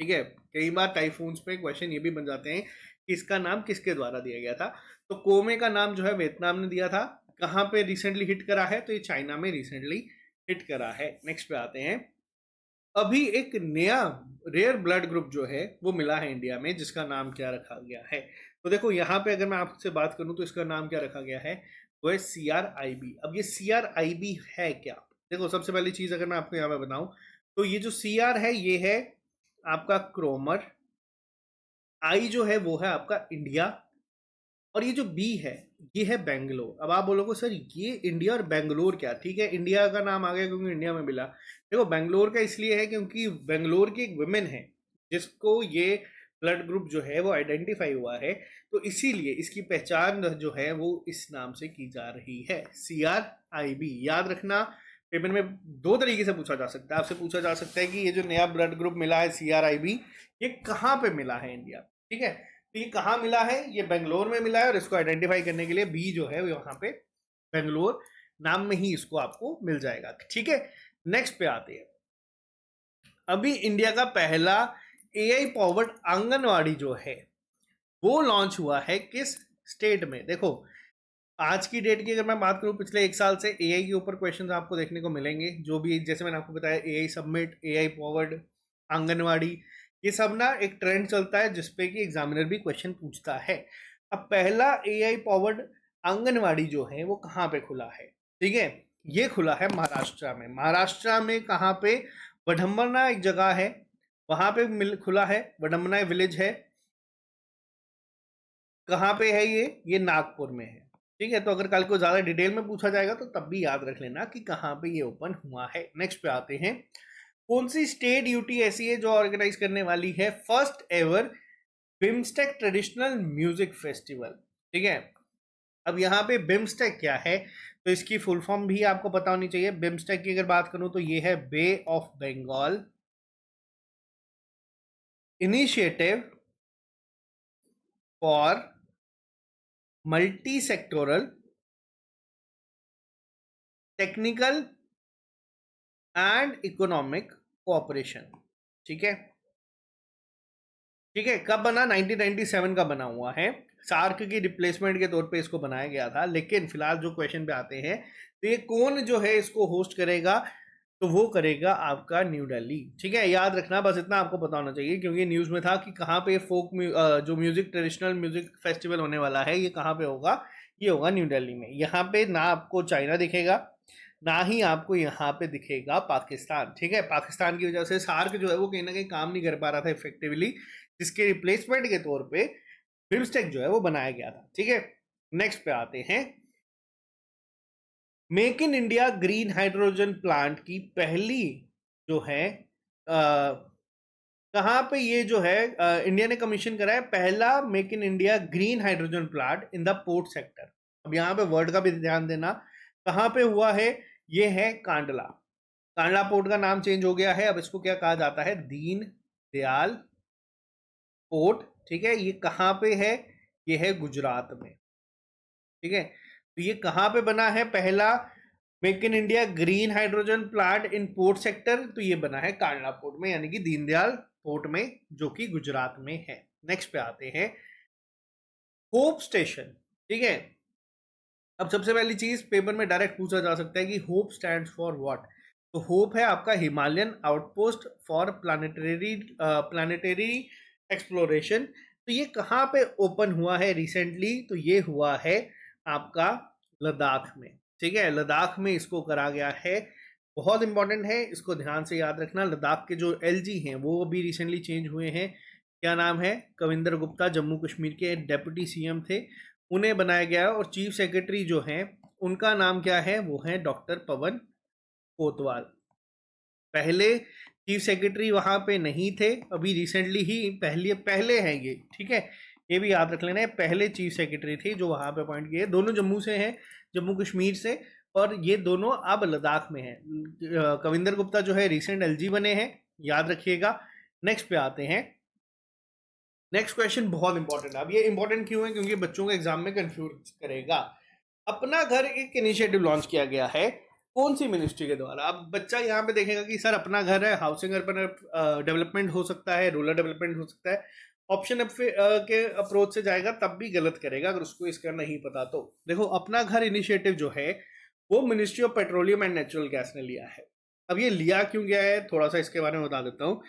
S1: ठीक है। कई बार टाइफून्स पे क्वेश्चन ये भी बन जाते हैं कि इसका नाम किसके द्वारा दिया गया था। तो कोमे का नाम जो है वियतनाम ने दिया था। कहाँ पे रिसेंटली हिट करा है? तो ये चाइना में रिसेंटली हिट करा है। नेक्स्ट पे आते हैं। अभी एक नया रेयर ब्लड ग्रुप जो है वो मिला है इंडिया में, जिसका नाम क्या रखा गया है? तो देखो यहाँ पे अगर मैं आपसे बात करूं तो इसका नाम क्या रखा गया है, वो है CRIB। अब ये CRIB है क्या? देखो सबसे पहली चीज अगर मैं आपको यहाँ पे बताऊं तो ये जो CR है ये है आपका क्रोमर, I जो है वो है आपका इंडिया, और ये जो बी है ये है बेंगलोर। अब आप बोलोगे सर ये इंडिया और बेंगलोर क्या? ठीक है, इंडिया का नाम आ गया क्योंकि इंडिया में मिला। देखो बेंगलोर का इसलिए है क्योंकि बेंगलोर की एक वुमेन है जिसको ये ब्लड ग्रुप जो है वो आइडेंटिफाई हुआ है, तो इसीलिए इसकी पहचान जो है वो इस नाम से की जा रही है, CRIB। याद रखना, पेपर में दो तरीके से पूछा जा सकता है। आपसे पूछा जा सकता है कि ये जो नया ब्लड ग्रुप मिला है CRIB, ये कहाँ पे मिला है इंडिया, ठीक है? तो ये कहाँ मिला है? ये बेंगलोर में मिला है, और इसको आइडेंटिफाई करने के लिए बी जो है यहाँ पे बेंगलोर नाम में ही इसको आपको मिल जाएगा, ठीक है? नेक्स्ट पे आते हैं। अभी इंडिया का पहला AI पावर्ड आंगनवाड़ी जो है वो लॉन्च हुआ है किस स्टेट में? देखो आज की डेट की अगर मैं बात करूं, पिछले एक साल से AI के ऊपर क्वेश्चंस आपको देखने को मिलेंगे, जो भी जैसे मैंने आपको बताया AI submit, AI powered anganwadi, ये सब ना एक ट्रेंड चलता है जिसपे कि एग्जामिनर भी क्वेश्चन पूछता है। अब पहला AI पावर्ड आंगनवाड़ी जो है वो कहाँ पे खुला है? ठीक है, ये खुला है महाराष्ट्र में। महाराष्ट्र में कहाँ पे? वडम्बना एक जगह है, वहां पे खुला है। वडम्बना विलेज है, कहाँ पे है ये नागपुर में है, ठीक है? तो अगर कल को ज्यादा डिटेल में पूछा जाएगा तो तब भी याद रख लेना कि कहाँ पे ये ओपन हुआ है। नेक्स्ट पे आते हैं। कौन सी स्टेट यूटी ऐसी है जो ऑर्गेनाइज करने वाली है first ever BIMSTEC traditional music festival? ठीक है, अब यहाँ पे बिम्स्टेक क्या है तो इसकी फुल फॉर्म भी आपको पता होनी चाहिए। बिम्स्टेक की अगर बात करूं तो ये है Bay of Bengal initiative for multi sectoral technical and economic cooperation. ठीक है, ठीक है। कब बना? 1997 का बना हुआ है। सार्क की रिप्लेसमेंट के तौर पे इसको बनाया गया था। लेकिन फिलहाल जो क्वेश्चन पे आते हैं तो ये कौन जो है इसको होस्ट करेगा, तो वो करेगा आपका न्यू दिल्ली। ठीक है, याद रखना, बस इतना आपको पता होना चाहिए क्योंकि न्यूज में था कि कहाँ पे फोक जो म्यूजिक ट्रेडिशनल म्यूजिक फेस्टिवल होने वाला है ये कहाँ पे होगा, ये होगा न्यू दिल्ली में। यहाँ पे ना आपको चाइना दिखेगा, ना ही आपको यहाँ पे दिखेगा पाकिस्तान। ठीक है, पाकिस्तान की वजह से सार्क जो है वो कहीं ना कहीं काम नहीं कर पा रहा था इफेक्टिवली, जिसके रिप्लेसमेंट के तौर पे बिम्स्टेक जो है वो बनाया गया था। ठीक है, नेक्स्ट पे आते हैं। Make in India green hydrogen plant की पहली जो है कहाँ पे ये जो है इंडिया ने कमीशन करा है पहला make in India green hydrogen plant in the port sector. अब यहाँ पे वर्ड का भी ध्यान देना, कहाँ पे हुआ है? ये है कांडला। कांडला पोर्ट का नाम चेंज हो गया है, अब इसको क्या कहा जाता है? दीन दयाल पोर्ट। ठीक है, ये कहाँ पे है? ये है गुजरात में। ठीक है, तो ये कहाँ पे बना है पहला make in India green hydrogen plant in port sector? तो ये बना है कांडला पोर्ट में, यानी कि दीनदयाल पोर्ट में, जो कि गुजरात में है। नेक्स्ट पे आते हैं। Hope station. ठीक है, अब सबसे पहली चीज पेपर में डायरेक्ट पूछा जा सकता है कि होप स्टैंड्स फॉर व्हाट? तो होप है आपका Himalayan outpost for planetary exploration. तो ये कहाँ पे ओपन हुआ है रिसेंटली? तो ये हुआ है आपका लद्दाख में। ठीक है, लद्दाख में इसको करा गया है। बहुत इंपॉर्टेंट है, इसको ध्यान से याद रखना। लद्दाख के जो LG हैं वो अभी रिसेंटली चेंज हुए हैं। क्या नाम है? कविंदर गुप्ता, जम्मू कश्मीर के डेप्यूटी CM थे, उन्हें बनाया गया। और चीफ सेक्रेटरी जो हैं उनका नाम क्या है? वो है डॉक्टर पवन कोतवाल। पहले चीफ सेक्रेटरी वहां पे नहीं थे, अभी रिसेंटली ही पहले हैं ये। ठीक है, ये भी याद रख लेना है, पहले चीफ सेक्रेटरी थे जो वहां पे अपॉइंट किए। दोनों जम्मू से हैं, जम्मू कश्मीर से, और ये दोनों अब लद्दाख में हैं। कविंदर गुप्ता जो है रिसेंट LG बने हैं, याद रखिएगा। नेक्स्ट पे आते हैं। नेक्स्ट क्वेश्चन बहुत इंपॉर्टेंट है। अब ये इंपॉर्टेंट क्यों है? क्योंकि बच्चों को एग्जाम में कंफ्यूज करेगा। अपना घर एक इनिशिएटिव लॉन्च किया गया है, कौन सी मिनिस्ट्री के द्वारा? अब बच्चा यहाँ पे देखेगा कि सर अपना घर है, हाउसिंग अर्बन डेवलपमेंट हो सकता है, रूरल डेवलपमेंट हो सकता है। ऑप्शन के अप्रोच से जाएगा तब भी गलत करेगा अगर उसको इसका नहीं पता तो। देखो अपना घर इनिशिएटिव जो है वो ministry of petroleum and natural gas ने लिया है। अब ये लिया क्यों गया है, थोड़ा सा इसके बारे में बता देता हूँ।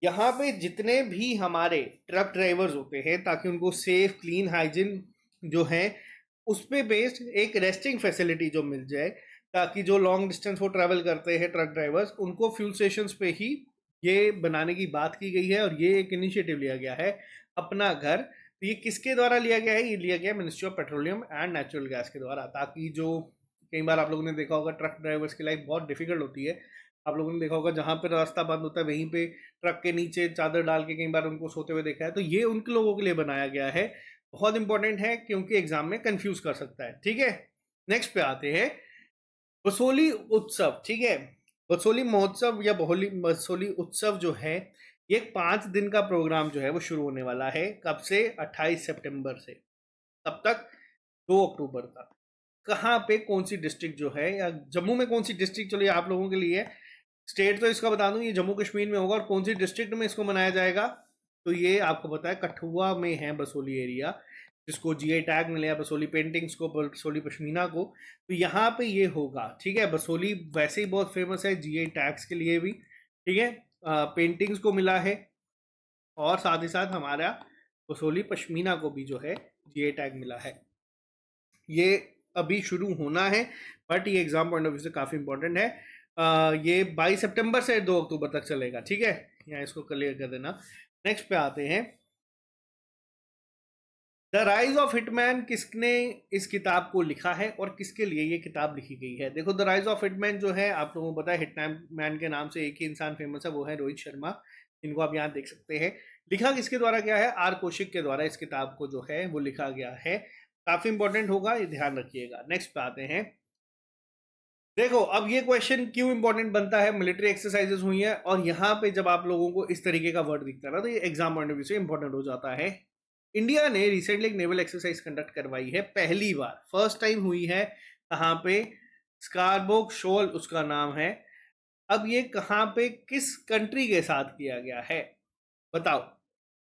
S1: यहाँ पे जितने भी हमारे ट्रक ड्राइवर्स होते हैं, ताकि उनको सेफ क्लीन हाइजीन जो है उस पे बेस्ड एक रेस्टिंग फैसिलिटी जो मिल जाए, ताकि जो लॉन्ग डिस्टेंस वो ट्रैवल करते हैं ट्रक ड्राइवर्स, उनको फ्यूल स्टेशंस पे ही ये बनाने की बात की गई है। और ये एक इनिशिएटिव लिया गया है, अपना घर। तो ये किसके द्वारा लिया गया है? ये लिया गया है ministry of petroleum and natural gas के द्वारा, ताकि जो कई बार आप लोगों ने देखा होगा ट्रक ड्राइवर्स की लाइफ बहुत डिफिकल्ट होती है। आप लोगों ने देखा होगा जहाँ पे रास्ता बंद होता है वहीं पे ट्रक के नीचे चादर डाल के कई बार उनको सोते हुए देखा है। तो ये उन लोगों के लिए बनाया गया है। बहुत इंपॉर्टेंट है क्योंकि एग्जाम में कंफ्यूज कर सकता है। ठीक है, नेक्स्ट पे आते हैं बसोली उत्सव। ठीक है, बसोली महोत्सव या बसोली उत्सव जो है, ये 5 दिन का प्रोग्राम जो है वो शुरू होने वाला है। कब से? 28 सितंबर से, तब तक 2 अक्टूबर तक। कहाँ पे कौन सी डिस्ट्रिक्ट जो है, या जम्मू में कौन सी डिस्ट्रिक्ट, चलिए आप लोगों के लिए स्टेट तो इसका बता दूं, ये जम्मू कश्मीर में होगा। और कौन सी डिस्ट्रिक्ट में इसको मनाया जाएगा, तो ये आपको पता है कठुआ में है बसोली एरिया, जिसको जीआई टैग मिला बसोली पेंटिंग्स को, बसोली पश्मीना को। तो यहाँ पे ये होगा। ठीक है, बसोली वैसे ही बहुत फेमस है जीआई टैग्स के लिए भी। ठीक है, पेंटिंग्स को मिला है, और साथ ही साथ हमारा बसोली पश्मीना को भी जो है जीआई टैग मिला है। ये अभी शुरू होना है, बट ये एग्जाम पॉइंट ऑफ व्यू से काफ़ी इंपॉर्टेंट है। ये 22 सितंबर से 2 अक्टूबर तक चलेगा। ठीक है, यहाँ इसको क्लियर कर देना। नेक्स्ट पे आते हैं, द राइज ऑफ हिटमैन किसने इस किताब को लिखा है और किसके लिए ये किताब लिखी गई है? देखो, द राइज ऑफ हिटमैन जो है, आप लोगों को पता है हिटमैन के नाम से एक ही इंसान फेमस है, वो है रोहित शर्मा, जिनको आप यहाँ देख सकते हैं। लिखा किसके द्वारा गया है? आर कौशिक के द्वारा इस किताब को जो है वो लिखा गया है। काफी इंपॉर्टेंट होगा, ये ध्यान रखिएगा। नेक्स्ट पे आते हैं। देखो, अब ये क्वेश्चन क्यों इंपॉर्टेंट बनता है? मिलिट्री एक्सरसाइजेस हुई है, और यहाँ पे जब आप लोगों को इस तरीके का वर्ड दिखता है ना, तो ये एग्जाम पॉइंट ऑफ व्यू से इंपॉर्टेंट हो जाता है। इंडिया ने रिसेंटली एक नेवल एक्सरसाइज कंडक्ट करवाई है, पहली बार, फर्स्ट टाइम हुई है। कहाँ पे? स्कारबोक शोल उसका नाम है। अब ये कहाँ पे, किस कंट्री के साथ किया गया है, बताओ।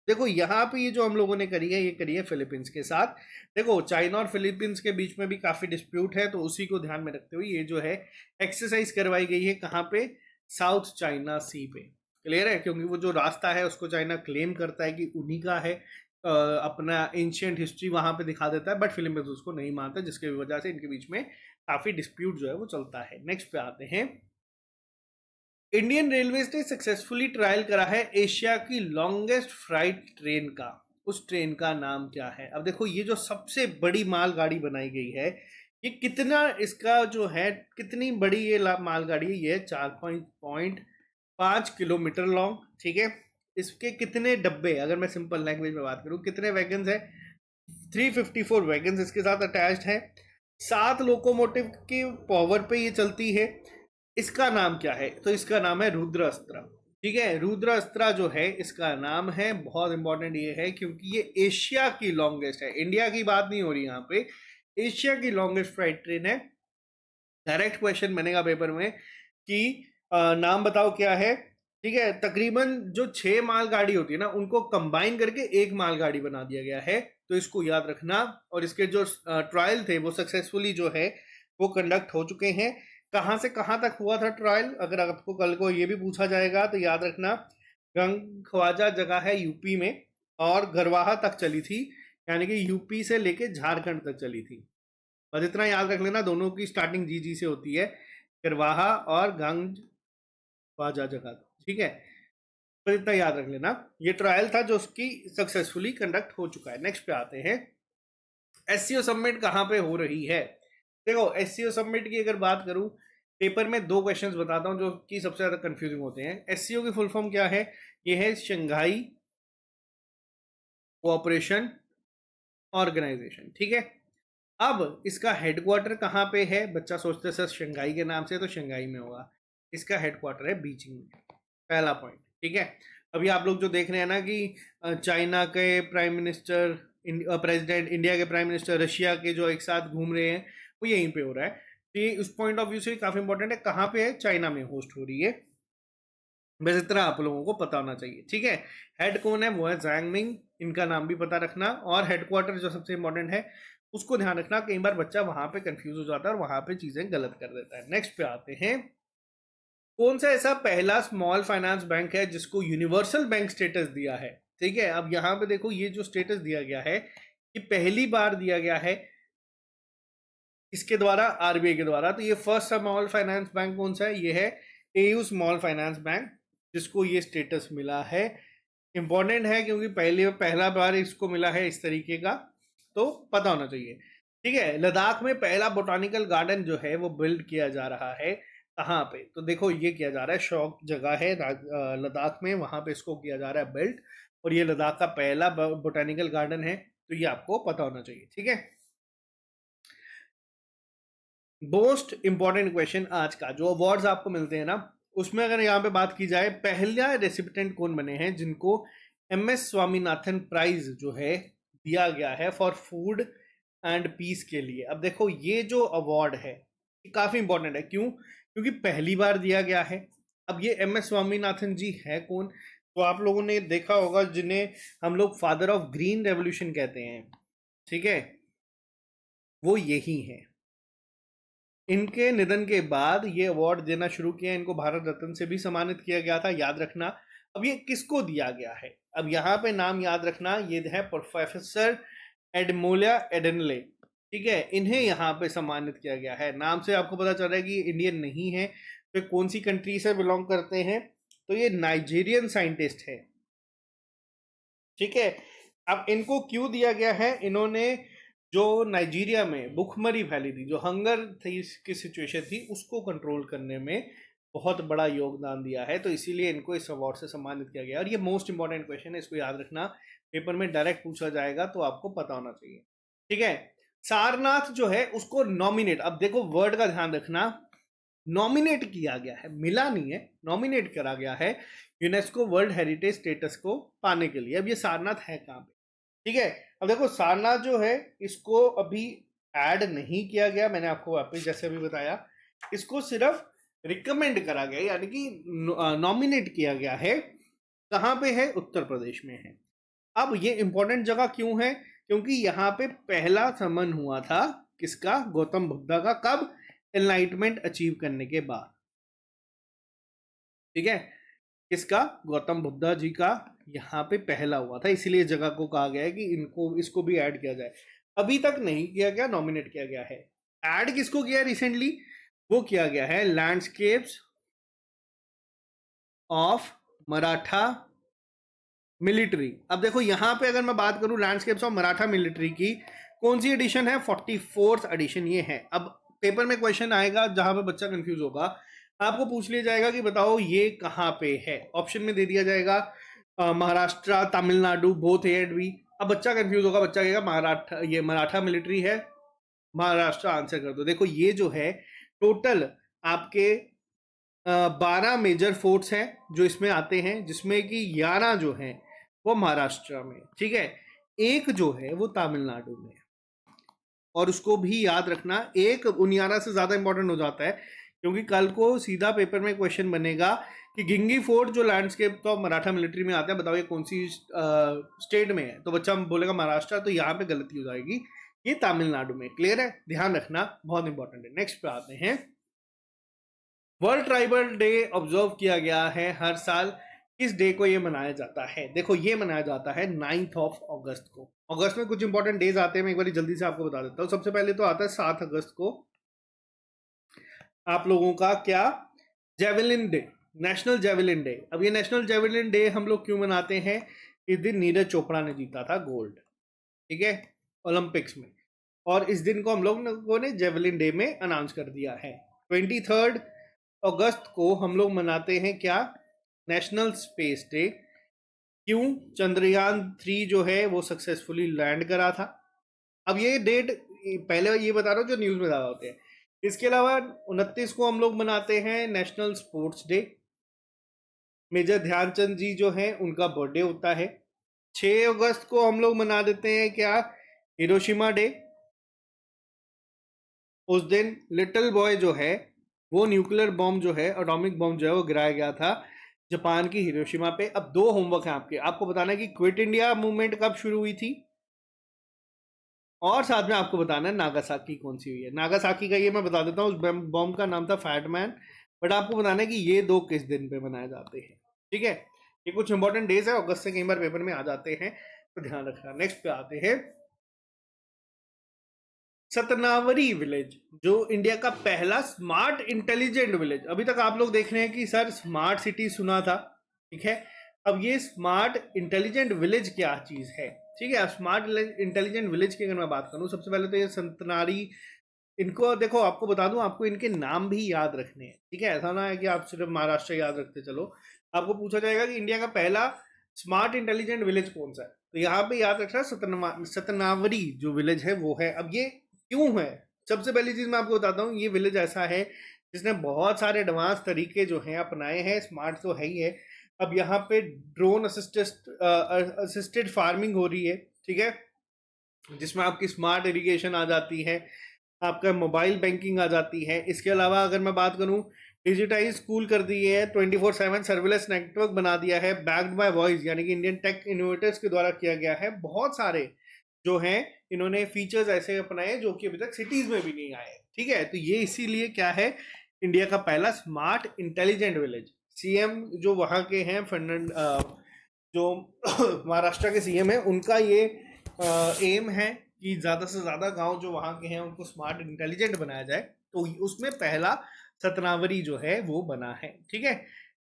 S1: देखो, यहाँ पे ये जो हम लोगों ने करी है, ये करी है फिलीपींस के साथ। देखो, चाइना और फिलीपींस के बीच में भी काफ़ी डिस्प्यूट है, तो उसी को ध्यान में रखते हुए ये जो है एक्सरसाइज करवाई गई है। कहाँ पे? साउथ चाइना सी पे। क्लियर है? क्योंकि वो जो रास्ता है उसको चाइना क्लेम करता है कि उन्हीं का है, अपना एंशियंट हिस्ट्री वहाँ पे दिखा देता है, बट फिलीपींस उसको नहीं मानता, जिसकी वजह से इनके बीच में काफ़ी डिस्प्यूट जो है वो चलता है। नेक्स्ट पे आते हैं। इंडियन रेलवे ने सक्सेसफुली ट्रायल करा है एशिया की लॉन्गेस्ट फ्राइट ट्रेन का। उस ट्रेन का नाम क्या है? अब देखो, ये जो सबसे बड़ी मालगाड़ी बनाई गई है, ये कितना, इसका जो है कितनी बड़ी ये मालगाड़ी है, ये 4.5 किलोमीटर लॉन्ग। ठीक है, इसके कितने डब्बे, अगर मैं सिंपल लैंग्वेज में बात करूं, कितने वैगन्स है? 354 वैगन्स इसके साथ अटैच्ड है। 7 लोकोमोटिव की पावर पे ये चलती है। इसका नाम क्या है? तो इसका नाम है रुद्र अस्त्र। ठीक है, रुद्र अस्त्र जो है इसका नाम है। बहुत इंपॉर्टेंट ये है क्योंकि ये एशिया की लॉन्गेस्ट है, इंडिया की बात नहीं हो रही यहाँ पे, एशिया की लॉन्गेस्ट फ्राइट ट्रेन है। डायरेक्ट क्वेश्चन बनेगा पेपर में कि नाम बताओ क्या है। ठीक है, तकरीबन जो 6 मालगाड़ी होती है ना, उनको कंबाइन करके एक मालगाड़ी बना दिया गया है, तो इसको याद रखना। और इसके जो ट्रायल थे वो सक्सेसफुली जो है वो कंडक्ट हो चुके हैं। कहाँ से कहाँ तक हुआ था ट्रायल, अगर आपको कल को ये भी पूछा जाएगा तो याद रखना, गंग ख्वाजा जगह है यूपी में, और गरवाहा तक चली थी, यानी कि यूपी से लेके झारखंड तक चली थी। बस इतना याद रख लेना, दोनों की स्टार्टिंग जी जी से होती है, गरवाहा और गंग ख्वाजा जगह। ठीक है, बस इतना याद रख लेना। ये ट्रायल था जो उसकी सक्सेसफुली कंडक्ट हो चुका है। नेक्स्ट पे आते हैं, एससीओ सबमिट कहाँ पे हो रही है? देखो, एससीओ सबमिट की अगर बात करूं, पेपर में 2 क्वेश्चंस बताता हूं जो कि सबसे ज़्यादा कंफ्यूजिंग होते हैं। एससीओ की फुल फॉर्म क्या है? ये है शंघाई कोऑपरेशन ऑर्गेनाइजेशन। ठीक है, अब इसका हेडक्वार्टर कहाँ पे है? बच्चा सोचते है सर शंघाई के नाम से, तो शंघाई में होगा। इसका हेडक्वार्टर है बीजिंग में। पहला पॉइंट। ठीक है, अभी आप लोग जो देख रहे हैं ना कि चाइना के प्राइम मिनिस्टर, प्रेसिडेंट, इंडिया के प्राइम मिनिस्टर, रशिया के जो एक साथ घूम रहे हैं, वो यहीं पे हो रहा है। तो ये उस पॉइंट ऑफ व्यू से काफ़ी इंपॉर्टेंट है। कहाँ पे है? चाइना में होस्ट हो रही है। बस इतना आप लोगों को पता होना चाहिए। ठीक है, हेड कौन है? वो है जैंगमिंग, इनका नाम भी पता रखना। और हेडक्वार्टर जो सबसे इंपॉर्टेंट है उसको ध्यान रखना, कई बार बच्चा वहां पे कंफ्यूज हो जाता है और वहां पे चीजें गलत कर देता है। नेक्स्ट पे आते हैं, कौन सा ऐसा पहला स्मॉल फाइनेंस बैंक है जिसको यूनिवर्सल बैंक स्टेटस दिया है? ठीक है, अब यहाँ पे देखो ये जो स्टेटस दिया गया है ये पहली बार दिया गया है इसके द्वारा, आरबीआई के द्वारा। तो ये फर्स्ट स्मॉल फाइनेंस बैंक कौन सा है? ये है एयू स्मॉल फाइनेंस बैंक, जिसको ये स्टेटस मिला है। इंपॉर्टेंट है क्योंकि पहला बार इसको मिला है इस तरीके का, तो पता होना चाहिए। ठीक है, लद्दाख में पहला बोटानिकल गार्डन जो है वो बिल्ड किया जा रहा है। कहाँ पे? तो देखो ये किया जा रहा है, शौक जगह है लद्दाख में, वहां पे इसको किया जा रहा है बिल्ड, और ये लद्दाख का पहला बोटानिकल गार्डन है, तो ये आपको पता होना चाहिए। ठीक है, मोस्ट इंपॉर्टेंट क्वेश्चन आज का, जो अवार्ड्स आपको मिलते हैं ना, उसमें अगर यहाँ पे बात की जाए, पहला रेसिपिटेंट कौन बने हैं जिनको MS स्वामीनाथन प्राइज जो है दिया गया है फॉर फूड एंड पीस के लिए? अब देखो ये जो अवार्ड है ये काफी इंपॉर्टेंट है। क्यों? क्योंकि पहली बार दिया गया है। अब ये MS स्वामीनाथन जी है कौन? तो आप लोगों ने देखा होगा, जिन्हें हम लोग फादर ऑफ ग्रीन रेवोल्यूशन कहते हैं। ठीक है, वो यही है। इनके निधन के बाद ये अवार्ड देना शुरू किया, इनको भारत रत्न से भी सम्मानित किया गया था, याद रखना। अब ये किसको दिया गया है? अब यहाँ पे नाम याद रखना, ये है प्रोफेसर एडमोलिया एडनले। ठीक है, इन्हें यहाँ पे सम्मानित किया गया है। नाम से आपको पता चल रहा है कि ये इंडियन नहीं है, तो कौन सी कंट्री से बिलोंग करते हैं? तो ये नाइजीरियन साइंटिस्ट है। ठीक है, अब इनको क्यों दिया गया है? इन्होंने जो नाइजीरिया में भुखमरी फैली थी, जो हंगर थी की सिचुएशन थी, उसको कंट्रोल करने में बहुत बड़ा योगदान दिया है, तो इसीलिए इनको इस अवार्ड से सम्मानित किया गया। और ये मोस्ट इंपॉर्टेंट क्वेश्चन है, इसको याद रखना, पेपर में डायरेक्ट पूछा जाएगा, तो आपको पता होना चाहिए। ठीक है, सारनाथ जो है उसको नॉमिनेट, अब देखो वर्ड का ध्यान रखना, नॉमिनेट किया गया है, मिला नहीं है, नॉमिनेट करा गया है यूनेस्को वर्ल्ड हेरिटेज स्टेटस को पाने के लिए। अब ये सारनाथ है कहाँ पे? ठीक है, अब देखो सारनाथ जो है इसको अभी ऐड नहीं किया गया, मैंने आपको वापस जैसे अभी बताया, इसको सिर्फ रिकमेंड करा गया, यानी कि नॉमिनेट किया गया है। कहाँ पे है? उत्तर प्रदेश में है। अब ये इंपॉर्टेंट जगह क्यों है? क्योंकि यहाँ पे पहला समन हुआ था किसका? गौतम बुद्धा का। कब? एनलाइटमेंट अचीव करने के बाद। ठीक है, किसका? गौतम बुद्धा जी का यहाँ पे पहला हुआ था, इसीलिए जगह को कहा गया है कि इनको इसको भी ऐड किया जाए। अभी तक नहीं किया गया, नॉमिनेट किया गया है। ऐड किसको किया रिसेंटली? वो किया गया है लैंडस्केप्स ऑफ मराठा मिलिट्री। अब देखो यहाँ पे अगर मैं बात करूं लैंडस्केप्स ऑफ मराठा मिलिट्री की, कौन सी एडिशन है? 44th एडिशन ये है। अब पेपर में क्वेश्चन आएगा जहां पे बच्चा कंफ्यूज होगा, आपको पूछ लिया जाएगा कि बताओ ये कहाँ पे है। ऑप्शन में दे दिया जाएगा Maharashtra, Tamil Nadu, both A and B. अब बच्चा कंफ्यूज होगा, बच्चा कहेगा महाराष्ट्र, ये मराठा मिलिट्री है, महाराष्ट्र आंसर कर दो। देखो ये जो है टोटल आपके 12 मेजर फोर्ट्स हैं जो इसमें आते हैं, जिसमें कि 11 जो हैं वो महाराष्ट्र में। ठीक है, एक जो है वो तमिलनाडु में, और उसको भी याद रखना, एक 11 से ज्यादा इंपॉर्टेंट हो जाता है, क्योंकि कल को सीधा पेपर में क्वेश्चन बनेगा कि गिंगी फोर्ट जो लैंडस्केप तो मराठा मिलिट्री में आता है, बताओ ये कौन सी स्टेट में है? तो बच्चा बोलेगा महाराष्ट्र, तो यहाँ पे गलती हो जाएगी, ये तमिलनाडु में। क्लियर है? ध्यान रखना, बहुत इंपॉर्टेंट है। नेक्स्ट पे आते हैं, वर्ल्ड ट्राइबल डे ऑब्जर्व किया गया है हर साल, किस डे को ये मनाया जाता है? देखो ये मनाया जाता है 9th ऑफ अगस्त को। अगस्त में कुछ इंपॉर्टेंट डेज आते हैं, मैं एक बार जल्दी से आपको बता देता हूँ। सबसे पहले तो आता है 7 अगस्त को आप लोगों का क्या? Javelin day, national javelin day. अब ये नेशनल जेवलिन डे हम लोग क्यों मनाते हैं? इस दिन नीरज चोपड़ा ने जीता था गोल्ड, ठीक है, ओलंपिक्स में, और इस दिन को हम लोगों ने जेवलिन डे में अनाउंस कर दिया है। 23 अगस्त को हम लोग मनाते हैं क्या? National space day. क्यों? चंद्रयान 3 जो है वो सक्सेसफुली लैंड करा था। अब ये डेट पहले ये बता रहा हूँ जो न्यूज में ज्यादा होते हैं। इसके अलावा 29 को हम लोग मनाते हैं national sports day. Major Dhyanchand जी जो हैं उनका बर्थडे होता है। 6 अगस्त को हम लोग मना देते हैं क्या? Hiroshima day. उस दिन लिटिल बॉय जो है वो न्यूक्लियर बॉम्ब जो है, एटॉमिक बॉम्ब जो है वो गिराया गया था जापान की हिरोशिमा पे। अब 2 होमवर्क है आपके, आपको बताना है कि क्विट इंडिया मूवमेंट कब शुरू हुई थी, और साथ में आपको बताना है नागासाकी कौन सी हुई है। नागासाकी का ये मैं बता देता हूँ, उस बॉम्ब का नाम था फैटमैन, बट आपको बताना है कि ये 2 किस दिन पे मनाए जाते हैं, ठीक है। ये कुछ इंपॉर्टेंट डेज है, अगस्त से कई बार पेपर में आ जाते हैं, तो ध्यान रखना। नेक्स्ट पे आते हैं, सतनावरी विलेज, जो इंडिया का पहला स्मार्ट इंटेलिजेंट विलेज। अभी तक आप लोग देख रहे हैं कि सर स्मार्ट सिटी सुना था, ठीक है। अब ये स्मार्ट इंटेलिजेंट विलेज क्या चीज है, ठीक है। अब स्मार्ट इंटेलिजेंट विलेज की अगर मैं बात करूं, सबसे पहले तो ये संतनारी, इनको देखो, आपको बता दूं, आपको इनके नाम भी याद रखने हैं, ठीक है। ऐसा ना है कि आप सिर्फ महाराष्ट्र याद रखते चलो, आपको पूछा जाएगा कि इंडिया का पहला स्मार्ट इंटेलिजेंट विलेज कौन सा है, तो यहाँ पे याद रखना सतनावरी जो विलेज है वो है। अब ये क्यों है, सबसे पहली चीज मैं आपको बताता हूँ, ये विलेज ऐसा है जिसने बहुत सारे एडवांस तरीके जो हैं अपनाए हैं, स्मार्ट तो है ही है। अब यहाँ पे ड्रोन असिस्टेड फार्मिंग हो रही है, ठीक है, जिसमें आपकी स्मार्ट इरिगेशन आ जाती है, आपका मोबाइल बैंकिंग आ जाती है। इसके अलावा अगर मैं बात करूं, डिजिटाइज स्कूल कर दिए है, 24/7 सर्विलेंस नेटवर्क बना दिया है, बैक्ड बाय वॉइस, यानी कि इंडियन टेक इनोवेटर्स के द्वारा किया गया है। बहुत सारे जो हैं इन्होंने फीचर्स ऐसे अपनाए जो कि अभी तक सिटीज में भी नहीं आए, ठीक है। तो ये इसीलिए क्या है, इंडिया का पहला स्मार्ट इंटेलिजेंट विलेज। सीएम जो वहाँ के हैं जो महाराष्ट्र के सीएम है, उनका ये एम है कि ज़्यादा से ज़्यादा गांव जो वहाँ के हैं उनको स्मार्ट इंटेलिजेंट बनाया जाए, तो उसमें पहला सतनावरी जो है वो बना है, ठीक है।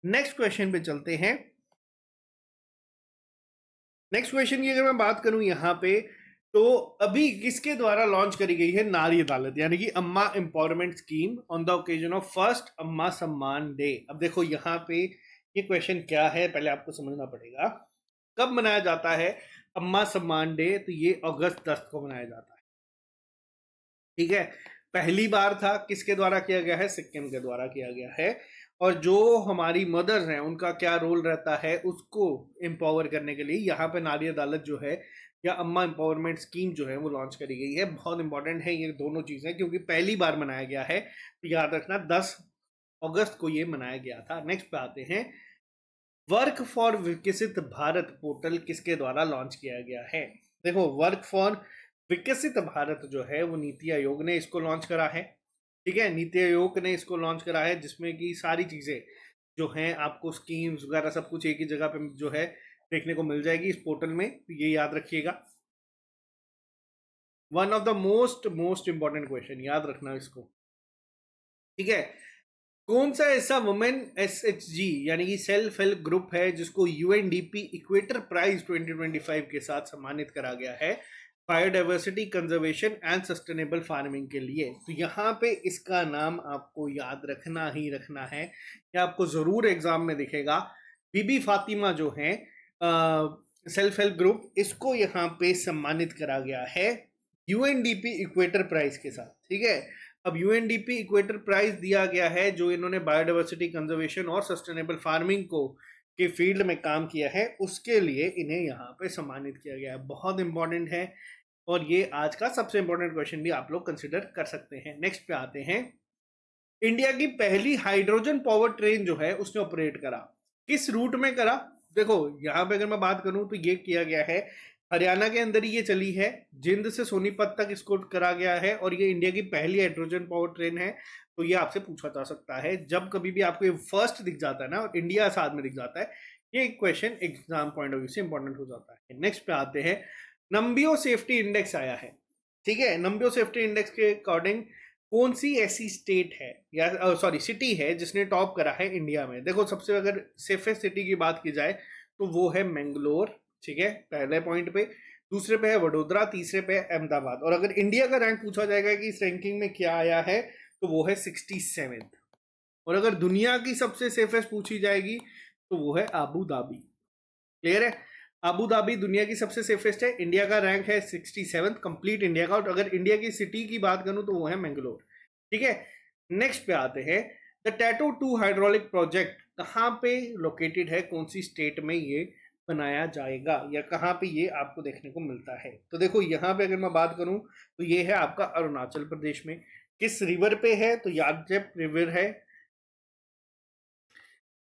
S1: नेक्स्ट क्वेश्चन पे चलते हैं। नेक्स्ट क्वेश्चन की अगर मैं बात करूं यहाँ पे, तो अभी किसके द्वारा लॉन्च करी गई है नारी अदालत, यानी कि अम्मा empowerment scheme on the occasion of first अम्मा सम्मान डे। अब देखो यहाँ पे ये क्वेश्चन क्या है, पहले आपको समझना पड़ेगा। कब मनाया जाता है अम्मा सम्मान डे, तो ये अगस्त 10 को मनाया जाता है, ठीक है। पहली बार था, किसके द्वारा किया गया है, सिक्किम के द्वारा किया गया है। और जो हमारी मदर्स हैं उनका क्या रोल रहता है, उसको एम्पावर करने के लिए यहाँ पे नारी अदालत जो है या अम्मा एम्पावरमेंट स्कीम जो है वो लॉन्च करी गई है। बहुत इंपॉर्टेंट है ये दोनों चीजें, क्योंकि पहली बार मनाया गया है, तो याद रखना 10 अगस्त को ये मनाया गया था। नेक्स्ट पे आते हैं, वर्क फॉर विकसित भारत पोर्टल किसके द्वारा लॉन्च किया गया है। देखो, वर्क फॉर विकसित भारत जो है वो नीति आयोग ने इसको लॉन्च करा है, ठीक है। नीति आयोग ने इसको लॉन्च करा है, जिसमें कि सारी चीजें जो हैं आपको स्कीम्स वगैरह सब कुछ एक ही जगह पे जो है देखने को मिल जाएगी इस पोर्टल में, तो ये याद रखिएगा। One of the most most important question, याद रखना इसको, ठीक है। कौन सा ऐसा वुमेन एसएचजी यानी कि सेल्फ हेल्प ग्रुप है जिसको यूएनडीपी इक्वेटर प्राइज 2025 के साथ सम्मानित करा गया है biodiversity conservation and sustainable farming के लिए। तो यहाँ पे इसका नाम आपको याद रखना ही रखना है, या आपको जरूर एग्जाम में दिखेगा। बीबी फातिमा जो है सेल्फ हेल्प ग्रुप, इसको यहाँ पे सम्मानित करा गया है यूएनडीपी इक्वेटर प्राइज के साथ, ठीक है। अब यूएनडीपी इक्वेटर प्राइज दिया गया है जो इन्होंने बायोडाइवर्सिटी कंजर्वेशन और सस्टेनेबल फार्मिंग को के फील्ड में काम किया है, उसके लिए इन्हें यहाँ पे सम्मानित किया गया है। बहुत इंपॉर्टेंट है, और ये आज का सबसे इंपॉर्टेंट क्वेश्चन भी आप लोग कंसिडर कर सकते हैं। नेक्स्ट पे आते हैं, इंडिया की पहली हाइड्रोजन पावर ट्रेन जो है उसने ऑपरेट करा, किस रूट में करा। देखो यहाँ पे अगर मैं बात करूं तो ये किया गया है हरियाणा के अंदर ही ये चली है, जिंद से सोनीपत तक इसको करा गया है, और ये इंडिया की पहली हाइड्रोजन पावर ट्रेन है। तो ये आपसे पूछा जा सकता है, जब कभी भी आपको ये फर्स्ट दिख जाता है ना और इंडिया साथ में दिख जाता है, ये question exam point of view से इंपॉर्टेंट हो जाता है। नेक्स्ट पे आते हैं, नंबियो सेफ्टी इंडेक्स आया है, ठीक है। नंबियो सेफ्टी इंडेक्स के अकॉर्डिंग कौन सी ऐसी स्टेट है या सॉरी सिटी है जिसने टॉप करा है इंडिया में। देखो, सबसे अगर सेफेस्ट सिटी की बात की जाए तो वो है मैंगलोर, ठीक है, पहले पॉइंट पे। दूसरे पे है वडोदरा, तीसरे पे है अहमदाबाद। और अगर इंडिया का रैंक पूछा जाएगा कि इस रैंकिंग में क्या आया है, तो वो है 67th। और अगर दुनिया की सबसे सेफेस्ट पूछी जाएगी तो वो है आबू धाबी। क्लियर है, आबू धाबी दुनिया की सबसे सेफेस्ट है, इंडिया का रैंक है 67th कंप्लीट इंडिया का। और अगर इंडिया की सिटी की बात करूं तो वो है मैंगलोर, ठीक है। नेक्स्ट पे आते हैं, द टैटू 2 हाइड्रोलिक प्रोजेक्ट कहाँ पे लोकेटेड है, कौन सी स्टेट में ये बनाया जाएगा या कहाँ पे ये आपको देखने को मिलता है। तो देखो यहाँ पे अगर मैं बात करूं तो ये है आपका अरुणाचल प्रदेश में। किस रिवर पे है, तो यादजेप रिवर है,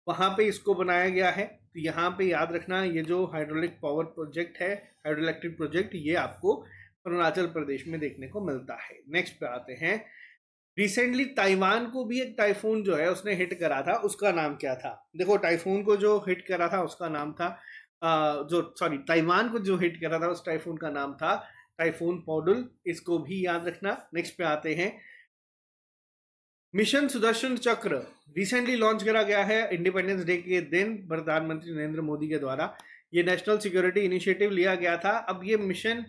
S1: वहां पे इसको बनाया गया है। तो यहाँ पे याद रखना, ये जो हाइड्रोलिक पावर प्रोजेक्ट है, हाइड्रो इलेक्ट्रिक प्रोजेक्ट, ये आपको अरुणाचल प्रदेश में देखने को मिलता है। नेक्स्ट पे आते हैं, रिसेंटली ताइवान को भी एक टाइफून जो है उसने हिट करा था, उसका नाम क्या था? देखो टाइफून को जो हिट करा था उसका नाम था जो सॉरी ताइवान को जो हिट करा था उस टाइफून का नाम था टाइफून पौडुल, इसको भी याद रखना। नेक्स्ट पे आते हैं, मिशन सुदर्शन चक्र रिसेंटली लॉन्च करा गया है इंडिपेंडेंस डे के दिन प्रधानमंत्री नरेंद्र मोदी के द्वारा। ये नेशनल सिक्योरिटी इनिशिएटिव लिया गया था। अब ये मिशन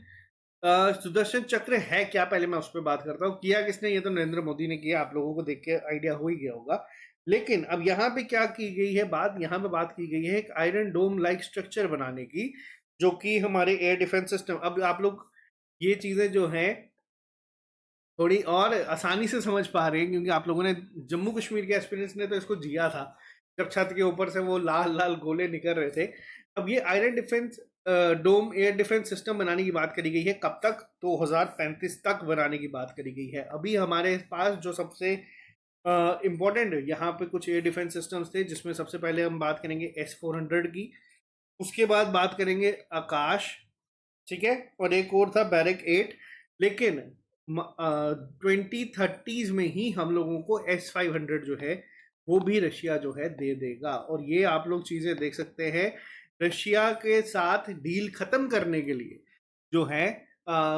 S1: सुदर्शन चक्र है क्या, पहले मैं उस पर बात करता हूँ। किया किसने? ये तो नरेंद्र मोदी ने किया, आप लोगों को देख के आइडिया हो ही गया होगा। लेकिन अब यहाँ पे क्या की गई है बात, यहाँ पे बात की गई है एक आयरन डोम लाइक स्ट्रक्चर बनाने की, जो कि हमारे एयर डिफेंस सिस्टम, अब आप लोग ये चीजें जो हैं थोड़ी और आसानी से समझ पा रहे हैं, क्योंकि आप लोगों ने जम्मू कश्मीर के एक्सपीरियंस ने तो इसको जिया था, जब छत के ऊपर से वो लाल लाल गोले निकल रहे थे। अब ये आयरन डिफेंस डोम एयर डिफेंस सिस्टम बनाने की बात करी गई है, कब तक? 2035 तक बनाने की बात करी गई है। अभी हमारे पास जो सबसे इम्पोर्टेंट यहाँ पे कुछ एयर डिफेंस सिस्टम्स थे, जिसमें सबसे पहले हम बात करेंगे S-400 की, उसके बाद बात करेंगे आकाश, ठीक है, और एक और था बैरक 8। लेकिन 2030 में ही हम लोगों को S-500 जो है वो भी रशिया जो है दे देगा। और ये आप लोग चीज़ें देख सकते हैं, रशिया के साथ डील खत्म करने के लिए जो है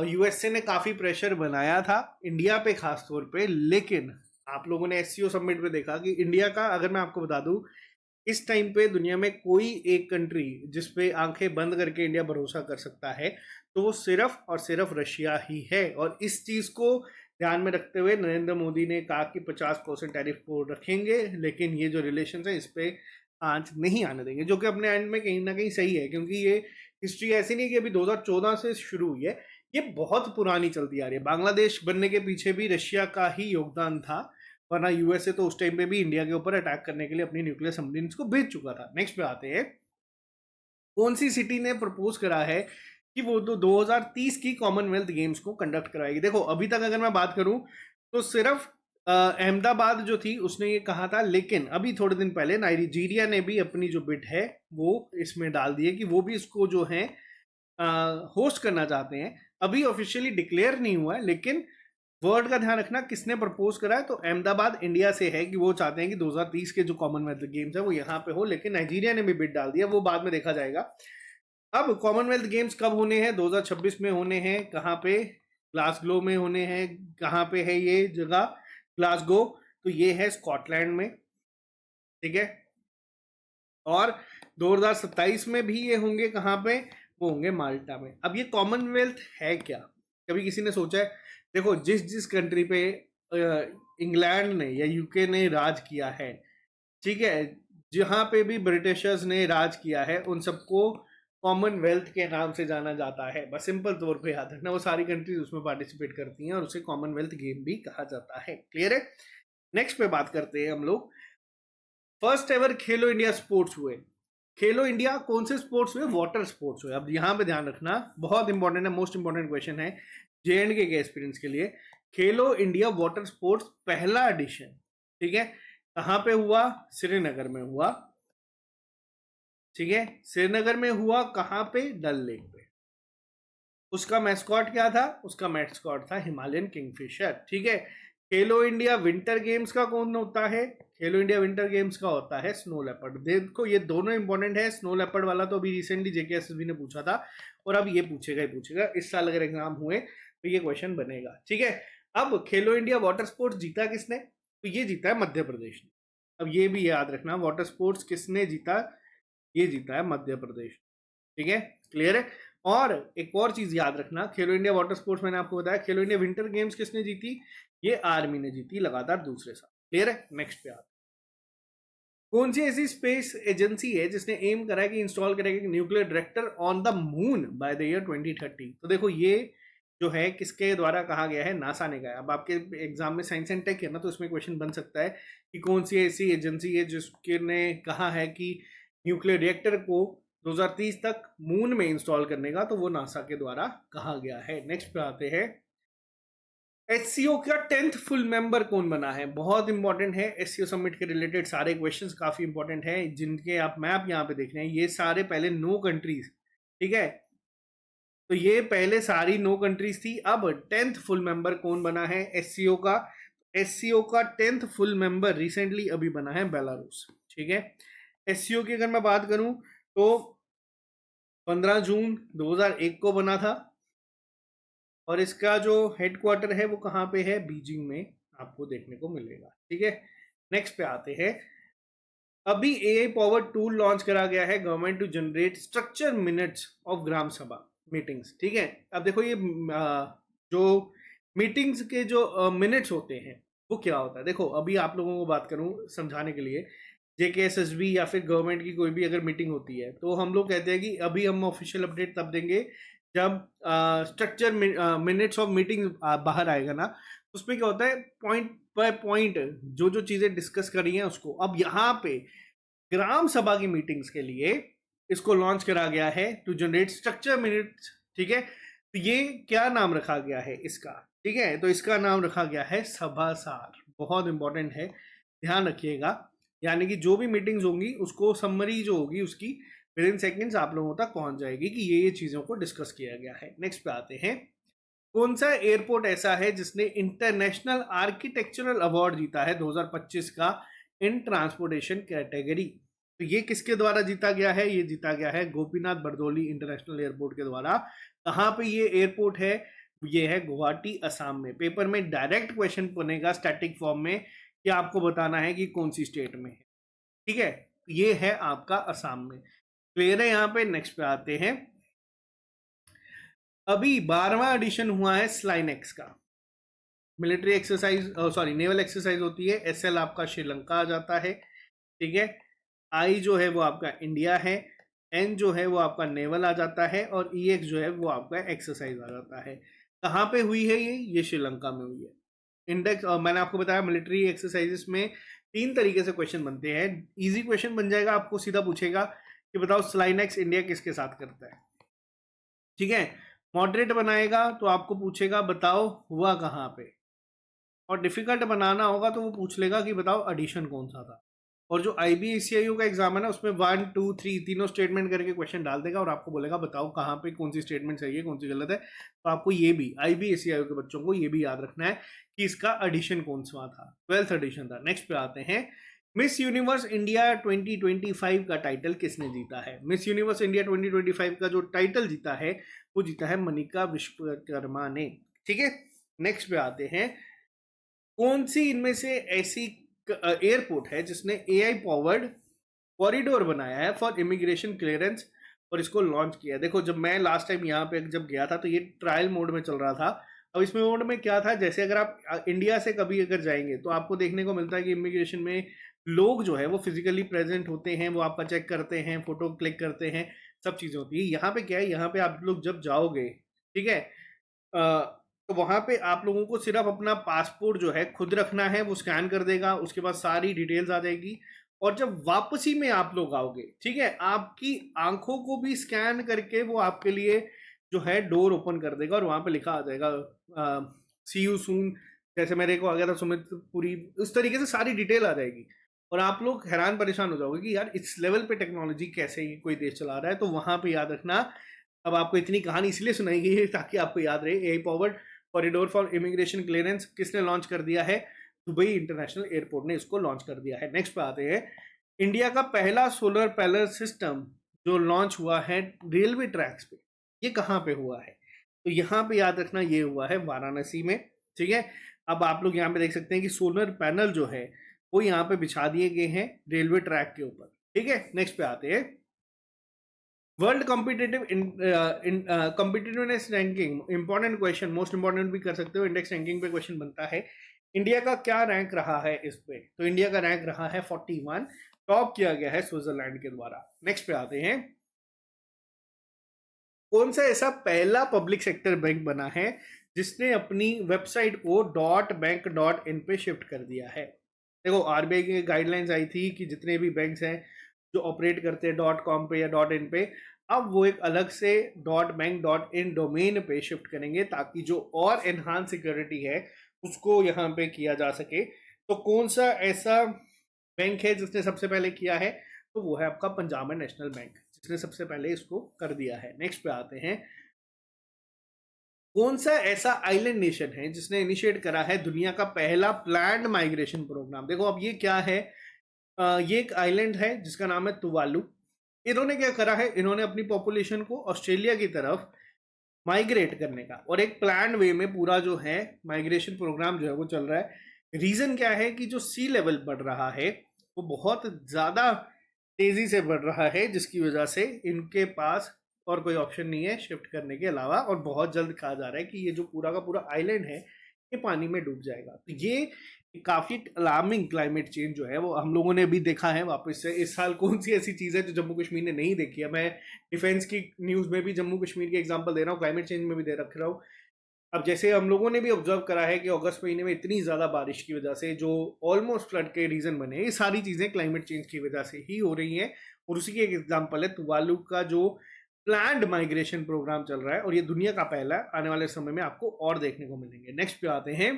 S1: यूएसए ने काफ़ी प्रेशर बनाया था इंडिया पे खास तौर पे। लेकिन आप लोगों ने एससीओ समिट पे देखा कि इंडिया का, अगर मैं आपको बता दूं, इस टाइम पे दुनिया में कोई एक कंट्री जिस पे आंखें बंद करके इंडिया भरोसा कर सकता है तो वो सिर्फ और सिर्फ रशिया ही है। और इस चीज़ को ध्यान में रखते हुए नरेंद्र मोदी ने कहा कि 50% टैरिफ को रखेंगे, लेकिन ये जो रिलेशन है इस पे आंच नहीं आने देंगे, जो कि अपने एंड में कहीं ना कहीं सही है, क्योंकि ये हिस्ट्री ऐसी नहीं कि अभी 2014 से शुरू हुई है, ये बहुत पुरानी चलती आ रही है। बांग्लादेश बनने के पीछे भी रशिया का ही योगदान था, वरना यूएसए तो उस टाइम पे भी इंडिया के ऊपर अटैक करने के लिए अपनी न्यूक्लियर सबमरीन्स को भेज चुका था। नेक्स्ट पे आते हैं, कौन सी सिटी ने प्रपोज करा है कि वो तो 2030 की कॉमनवेल्थ गेम्स को कंडक्ट कराएगी? देखो अभी तक अगर मैं बात करूं तो सिर्फ अहमदाबाद जो थी उसने ये कहा था, लेकिन अभी थोड़े दिन पहले नाइजीरिया ने भी अपनी जो बिड है वो इसमें डाल दी है कि वो भी इसको जो है होस्ट करना चाहते हैं। अभी ऑफिशियली डिक्लेयर नहीं हुआ है, लेकिन वर्ड का ध्यान रखना किसने प्रपोज करा है, तो अहमदाबाद इंडिया से है कि वो चाहते हैं कि 2030 के जो कॉमनवेल्थ गेम्स है वो यहाँ पे हो। लेकिन नाइजीरिया ने भी बिड डाल दिया, वो बाद में देखा जाएगा। अब कॉमनवेल्थ गेम्स कब होने हैं? 2026 में होने हैं। कहाँ पे? ग्लासगो में होने हैं। कहाँ पे है ये जगह ग्लासगो? तो ये है स्कॉटलैंड में, ठीक है। और 2027 में भी ये होंगे कहाँ पे? वो होंगे माल्टा में। अब ये कॉमनवेल्थ है क्या, कभी किसी ने सोचा है? देखो जिस जिस कंट्री पे इंग्लैंड ने या यूके ने राज किया है, ठीक है, जहाँ पे भी ब्रिटिशर्स ने राज किया है, उन सबको कॉमनवेल्थ के नाम से जाना जाता है। बस सिंपल तौर पे याद रखना, वो सारी कंट्रीज उसमें पार्टिसिपेट करती हैं और उसे कॉमनवेल्थ गेम भी कहा जाता है। क्लियर है? नेक्स्ट पे बात करते हैं हम लोग, फर्स्ट एवर खेलो इंडिया स्पोर्ट्स हुए। खेलो इंडिया कौन से स्पोर्ट्स हुए? वाटर स्पोर्ट्स हुए। अब यहाँ पे ध्यान रखना, बहुत इंपॉर्टेंट है, मोस्ट इंपॉर्टेंट क्वेश्चन है JNK के एक्सपीरियंस के लिए। खेलो इंडिया वाटर स्पोर्ट्स पहला एडिशन, ठीक है, कहाँ पे हुआ? श्रीनगर में हुआ, ठीक है, श्रीनगर में हुआ। कहाँ पे? डल लेक पे। उसका मैस्कॉट क्या था? उसका मैस्कॉट था हिमालयन किंगफिशर, ठीक है। खेलो इंडिया विंटर गेम्स का कौन होता है? खेलो इंडिया विंटर गेम्स का होता है स्नो लेपर्ड। देखो ये दोनों इंपॉर्टेंट है। स्नो लेपर्ड वाला तो अभी रिसेंटली JKSSB ने पूछा था, और अब ये पूछेगा ही पूछेगा, इस साल अगर एग्जाम हुए तो ये क्वेश्चन बनेगा, ठीक है। अब खेलो इंडिया वाटर स्पोर्ट्स जीता किसने? तो ये जीता है मध्य प्रदेश ने। अब ये भी याद रखना, वाटर स्पोर्ट्स किसने जीता? ये जीता है मध्य प्रदेश, ठीक है। क्लियर है? और एक और चीज याद रखना, खेलो इंडिया वाटर स्पोर्ट्स मैंने आपको बताया, खेलो इंडिया विंटर गेम्स किसने जीती? ये आर्मी ने जीती लगातार दूसरे साल। क्लियर है? नेक्स्ट पे आते, कौन सी ऐसी स्पेस एजेंसी है जिसने एम करा है कि इंस्टॉल करेगा nuclear reactor on the moon by the year 2030? तो देखो ये जो है किसके द्वारा कहा गया है? नासा ने कहा। अब आपके एग्जाम में साइंस एंड टेक है ना, तो इसमें क्वेश्चन बन सकता है कि कौन सी ऐसी एजेंसी है जिसके ने कहा है कि न्यूक्लियर रिएक्टर को 2030 तक मून में इंस्टॉल करने का, तो वो नासा के द्वारा कहा गया है। नेक्स्ट पे आते हैं, एचसीओ का 10th फुल मेंबर कौन बना है? बहुत इंपॉर्टेंट है, एचसीओ समिट के रिलेटेड सारे क्वेश्चंस काफी इंपॉर्टेंट है, जिनके आप मैप यहाँ पे देख रहे हैं, ये सारे पहले 9 कंट्रीज, ठीक है। तो ये पहले सारी 9 कंट्रीज थी। अब 10th फुल मेंबर कौन बना है एचसीओ का? एससीओ का 10th फुल मेंबर रिसेंटली अभी बना है बेलारूस। ठीक है, एससीओ की अगर मैं बात करूं तो 15 जून 2001 को बना था, और इसका जो हेडक्वार्टर है वो कहाँ पे है, बीजिंग में आपको देखने को मिलेगा। ठीक है, नेक्स्ट पे आते हैं। अभी एआई पावर टूल लॉन्च करा गया है government to generate structure minutes of gram sabha meetings. ठीक है, अब देखो ये जो मीटिंग्स के जो मिनट्स होते हैं वो क्या होता है। देखो अभी आप लोगों को बात करूं समझाने के लिए, जेकेएसएसबी या फिर गवर्नमेंट की कोई भी अगर मीटिंग होती है तो हम लोग कहते हैं कि अभी हम ऑफिशियल अपडेट तब देंगे जब स्ट्रक्चर मिनट्स ऑफ मीटिंग बाहर आएगा ना। उसमें क्या होता है, पॉइंट बाय पॉइंट जो जो चीजें डिस्कस करी हैं उसको। अब यहाँ पे ग्राम सभा की मीटिंग्स के लिए इसको लॉन्च करा गया है टू जनरेट स्ट्रक्चर मिनट्स। ठीक है, तो ये क्या नाम रखा गया है इसका। ठीक है, तो इसका नाम रखा गया है सभासार। बहुत इंपॉर्टेंट है, ध्यान रखिएगा। यानी कि जो भी मीटिंग्स होंगी उसको समरी जो होगी उसकी विद इन सेकेंड्स आप लोगों तक पहुंच जाएगी कि ये चीजों को डिस्कस किया गया है। नेक्स्ट पे आते हैं। कौन सा एयरपोर्ट ऐसा है जिसने इंटरनेशनल आर्किटेक्चरल अवार्ड जीता है 2025 का इन ट्रांसपोर्टेशन कैटेगरी। तो ये किसके द्वारा जीता गया है, ये जीता गया है गोपीनाथ बरदोली इंटरनेशनल एयरपोर्ट के द्वारा। कहाँ पे ये एयरपोर्ट है, ये है गुवाहाटी असम में। पेपर में डायरेक्ट क्वेश्चन बनेगा स्टैटिक फॉर्म में कि आपको बताना है कि कौन सी स्टेट में है। ठीक है, ये है आपका असम में। क्लियर है यहाँ पे। नेक्स्ट पे आते हैं। अभी 12वां एडिशन हुआ है स्लाइनेक्स का। Military exercise, sorry naval exercise होती है। एसएल आपका श्रीलंका आ जाता है। ठीक है, आई जो है वो आपका इंडिया है, एन जो है वो आपका नेवल आ जाता है, और ईएक्स जो है वो आपका एक्सरसाइज आ जाता है। कहाँ पे हुई है ये श्रीलंका में हुई है। इंडेक्स मैंने आपको बताया मिलिट्री एक्सरसाइजेस में 3 तरीके से क्वेश्चन बनते हैं। इजी क्वेश्चन बन जाएगा, आपको सीधा पूछेगा कि बताओ स्लाइनेक्स इंडिया किसके साथ करता है। ठीक है, मॉडरेट बनाएगा तो आपको पूछेगा बताओ हुआ कहाँ पे, और डिफिकल्ट बनाना होगा तो वो पूछ लेगा कि बताओ एडिशन कौन सा था। और जो आईबीएससीआईयू का एग्जाम है ना उसमें 1 2 3 तीनों स्टेटमेंट करके क्वेश्चन डाल देगा और आपको बोलेगा बताओ कहाँ पे कौन सी स्टेटमेंट सही है कौन सी गलत है। तो आपको ये भी आईबीएससीआईयू के बच्चों को ये भी याद रखना है कि इसका एडिशन कौन सा था, 12th एडिशन था। नेक्स्ट पे आते हैं। मिस यूनिवर्स इंडिया 2025 का टाइटल किसने जीता है। मिस यूनिवर्स इंडिया 2025 का जो टाइटल जीता है वो जीता है मनिका विश्वकर्मा ने। ठीक है, नेक्स्ट पे आते हैं। कौन सी इनमें से ऐसी एयरपोर्ट है जिसने एआई पावर्ड कॉरिडोर बनाया है फॉर इमिग्रेशन क्लियरेंस और इसको लॉन्च किया है। देखो जब मैं लास्ट टाइम यहाँ पे जब गया था तो ये ट्रायल मोड में चल रहा था। अब इसमें मोड में क्या था, जैसे अगर आप इंडिया से कभी अगर जाएंगे तो आपको देखने को मिलता है कि इमिग्रेशन में लोग जो है वो फिजिकली प्रेजेंट होते हैं, वो आपका चेक करते हैं, फोटो क्लिक करते हैं, सब चीज़ें होती है। यहाँ पे क्या है, यहाँ पे आप लोग जब जाओगे, ठीक है, तो वहां पे आप लोगों को सिर्फ अपना पासपोर्ट जो है खुद रखना है, वो स्कैन कर देगा, उसके बाद सारी डिटेल्स आ जाएगी। और जब वापसी में आप लोग आओगे, ठीक है, आपकी आंखों को भी स्कैन करके वो आपके लिए जो है डोर ओपन कर देगा और वहां पे लिखा आ जाएगा सी यू सून। जैसे मेरे को आ गया था सुमित पूरी, उस तरीके से सारी डिटेल आ जाएगी और आप लोग हैरान परेशान हो जाओगे कि यार इस लेवल पे टेक्नोलॉजी कैसे कोई देश चला रहा है। तो वहां पे याद रखना। अब आपको इतनी कहानी इसलिए सुनाई गई है ताकि आपको याद रहे। AI powered corridor for immigration clearance किसने लॉन्च कर दिया है, दुबई इंटरनेशनल एयरपोर्ट ने इसको लॉन्च कर दिया है। नेक्स्ट पे आते हैं। इंडिया का पहला सोलर पैनल सिस्टम जो लॉन्च हुआ है रेलवे ट्रैक्स पे, ये कहाँ पे हुआ है, तो यहाँ पे याद रखना ये हुआ है वाराणसी में। ठीक है, अब आप लोग यहाँ पे देख सकते हैं कि सोलर पैनल जो है वो यहाँ पे बिछा दिए गए हैं रेलवे ट्रैक के ऊपर। ठीक है, नेक्स्ट पे आते हैं। World competitive competitiveness ranking, important question, most important भी कर सकते हो, इंडेक्स रैंकिंग पे क्वेश्चन बनता है। इंडिया का क्या रैंक रहा है इस पे, तो इंडिया का रैंक रहा है 41, टॉप किया गया है स्विट्जरलैंड के द्वारा। नेक्स्ट पे आते हैं। कौन सा ऐसा पहला पब्लिक सेक्टर बैंक बना है जिसने अपनी वेबसाइट को .बैंक.in पे शिफ्ट कर दिया है। देखो आरबीआई की गाइडलाइंस आई थी कि जितने भी बैंक्स हैं जो ऑपरेट करते हैं .com पे या .in पे, अब वो एक अलग से .बैंक.in डोमेन पे शिफ्ट करेंगे ताकि जो और एनहांस सिक्योरिटी है उसको यहाँ पे किया जा सके। तो कौन सा ऐसा बैंक है जिसने सबसे पहले किया है, तो वो है आपका पंजाब एंड नेशनल बैंक जिसने सबसे पहले इसको कर दिया है। नेक्स्ट पे आते हैं। कौन सा ऐसा आइलैंड नेशन है जिसने इनिशिएट करा है दुनिया का पहला प्लान्ड माइग्रेशन प्रोग्राम? देखो अब ये क्या है, ये एक आइलैंड है जिसका नाम है तुवालू। इन्होंने क्या करा है, इन्होंने अपनी पॉपुलेशन को ऑस्ट्रेलिया की तरफ माइग्रेट करने का और एक प्लान वे में पूरा जो है माइग्रेशन प्रोग्राम जो है वो चल रहा है। रीजन क्या है कि जो सी लेवल बढ़ रहा है वो बहुत ज़्यादा तेज़ी से बढ़ रहा है, जिसकी वजह से इनके पास और कोई ऑप्शन नहीं है शिफ्ट करने के अलावा, और बहुत जल्द कहा जा रहा है कि ये जो पूरा का पूरा आइलैंड है ये पानी में डूब जाएगा। तो ये काफ़ी अलार्मिंग क्लाइमेट चेंज जो है वो हम लोगों ने भी देखा है वापस से। इस साल कौन सी ऐसी चीज़ है जो जम्मू कश्मीर ने नहीं देखी है? मैं डिफेंस की न्यूज़ में भी जम्मू कश्मीर के एग्जांपल दे रहा हूँ, क्लाइमेट चेंज में भी दे रख रहा हूँ। अब जैसे हम लोगों ने भी ऑब्जर्व करा है कि अगस्त महीने में इतनी ज़्यादा बारिश की वजह से जो ऑलमोस्ट फ्लड के रीज़न बने, ये सारी चीज़ें क्लाइमेट चेंज की वजह से ही हो रही हैं। और उसी की एक एग्जाम्पल है तुवालू का जो प्लान्ड माइग्रेशन प्रोग्राम चल रहा है, और ये दुनिया का पहला है। आने वाले समय में आपको और देखने को मिलेंगे। नेक्स्ट पे आते हैं,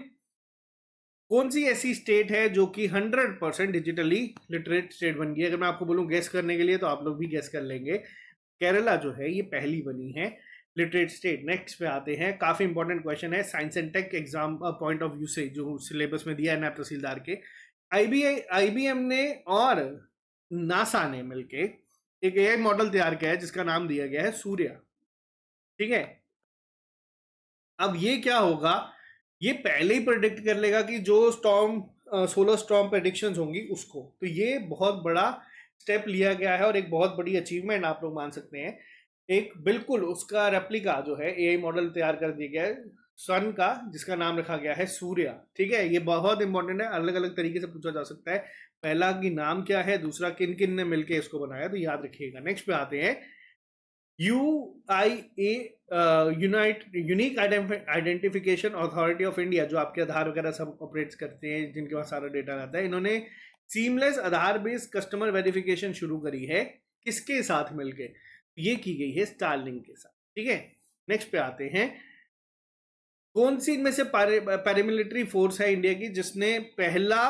S1: कौन सी ऐसी स्टेट है जो कि 100% डिजिटली लिटरेट स्टेट बन गई है? अगर मैं आपको बोलूँ गेस करने के लिए तो आप लोग भी गेस कर लेंगे। केरला जो है ये पहली बनी है लिटरेट स्टेट। नेक्स्ट पे आते हैं, काफ़ी इंपॉर्टेंट क्वेश्चन है science and tech exam point of view से, जो सिलेबस में दिया है नायब तहसीलदार के। आईबीएम ने और नासा ने मिलके एक एआई मॉडल तैयार किया है जिसका नाम दिया गया है सूर्या। ठीक है, अब ये क्या होगा, ये पहले ही प्रेडिक्ट कर लेगा कि जो स्टॉर्म सोलर स्टॉर्म प्रेडिक्शंस होंगी उसको। तो ये बहुत बड़ा स्टेप लिया गया है और एक बहुत बड़ी अचीवमेंट आप लोग मान सकते हैं। एक बिल्कुल उसका रेप्लिका जो है एआई मॉडल तैयार कर दिया गया है सन का, जिसका नाम रखा गया है सूर्या। ठीक है, ये बहुत इंपॉर्टेंट है, अलग अलग तरीके से पूछा जा सकता है। पहला कि नाम क्या है, दूसरा किन किन ने मिलकर इसको बनाया, तो याद रखिएगा। नेक्स्ट पे आते हैं, UIA unique identification authority of India, जो आपके आधार वगैरह सब ऑपरेट्स करते हैं, जिनके पास सारा डेटा रहता है, इन्होंने सीमलेस आधार बेस्ड कस्टमर वेरिफिकेशन शुरू करी है। किसके साथ मिलके? ये की गई है स्टारलिंक के साथ। ठीक है, नेक्स्ट पे आते हैं, कौन सी इनमें से पैरामिलिट्री फोर्स है इंडिया की जिसने पहला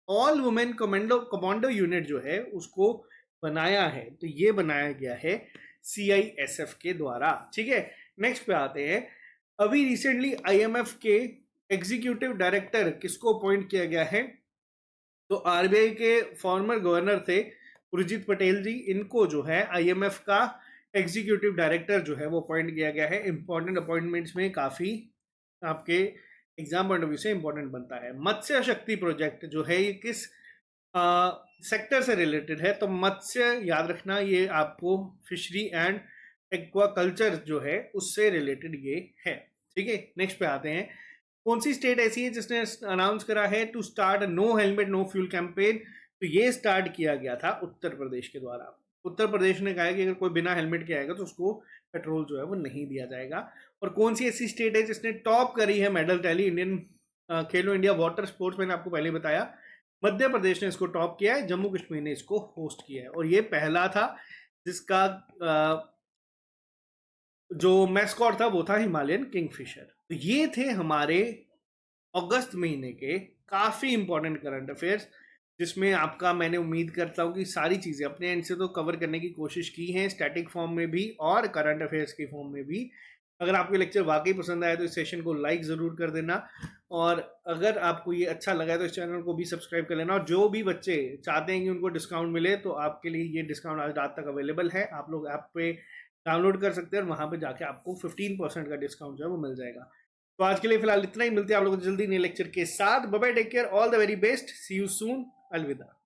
S1: ऑल वुमेन कमांडो यूनिट जो है उसको बनाया है? तो ये बनाया गया है CISF के द्वारा। ठीक है, नेक्स्ट पे आते हैं, अभी रिसेंटली IMF के एग्जीक्यूटिव डायरेक्टर किसको अपॉइंट किया गया है? तो RBI के फॉर्मर गवर्नर थे उर्जित पटेल जी, इनको जो है IMF का एग्जीक्यूटिव डायरेक्टर जो है वो अपॉइंट किया गया है। इंपॉर्टेंट अपॉइंटमेंट्स में काफ़ी आपके एग्जाम पॉइंट ऑफ व्यू से इंपॉर्टेंट बनता है। मत्स्य शक्ति प्रोजेक्ट जो है ये किस सेक्टर से रिलेटेड है? तो मत्स्य याद रखना, ये आपको फिशरी एंड एक्वाकल्चर जो है उससे रिलेटेड ये है। ठीक है, नेक्स्ट पे आते हैं, कौन सी स्टेट ऐसी है जिसने अनाउंस करा है to start no helmet no fuel campaign? तो ये स्टार्ट किया गया था उत्तर प्रदेश के द्वारा। उत्तर प्रदेश ने कहा है कि अगर कोई बिना हेलमेट के आएगा तो उसको पेट्रोल जो है वो नहीं दिया जाएगा। और कौन सी ऐसी स्टेट है जिसने टॉप करी है मेडल टैली इंडियन खेलो इंडिया वाटर स्पोर्ट्स? मैंने आपको पहले बताया, मध्य प्रदेश ने इसको टॉप किया है, जम्मू कश्मीर ने इसको होस्ट किया है। और ये पहला था जिसका जो मैस्कॉट था वो था हिमालयन किंगफिशर। तो ये थे हमारे अगस्त महीने के काफ़ी इंपॉर्टेंट करंट अफेयर्स, जिसमें आपका मैंने उम्मीद करता हूँ कि सारी चीज़ें अपने एंड से तो कवर करने की कोशिश की है, स्टैटिक फॉर्म में भी और करंट अफेयर्स के फॉर्म में भी। अगर आपको लेक्चर वाकई पसंद आया तो इस सेशन को लाइक ज़रूर कर देना, और अगर आपको ये अच्छा लगा है तो इस चैनल को भी सब्सक्राइब कर लेना। और जो भी बच्चे चाहते हैं कि उनको डिस्काउंट मिले तो आपके लिए ये डिस्काउंट आज रात तक अवेलेबल है। आप लोग ऐप पे डाउनलोड कर सकते हैं और वहाँ पे जाके आपको 15% का डिस्काउंट जो है वो मिल जाएगा। तो आज के लिए फिलहाल इतना ही, मिलते हैं आप लोगों को जल्दी नए लेक्चर के साथ। Bye bye, take care, all the very best, see you soon, अलविदा।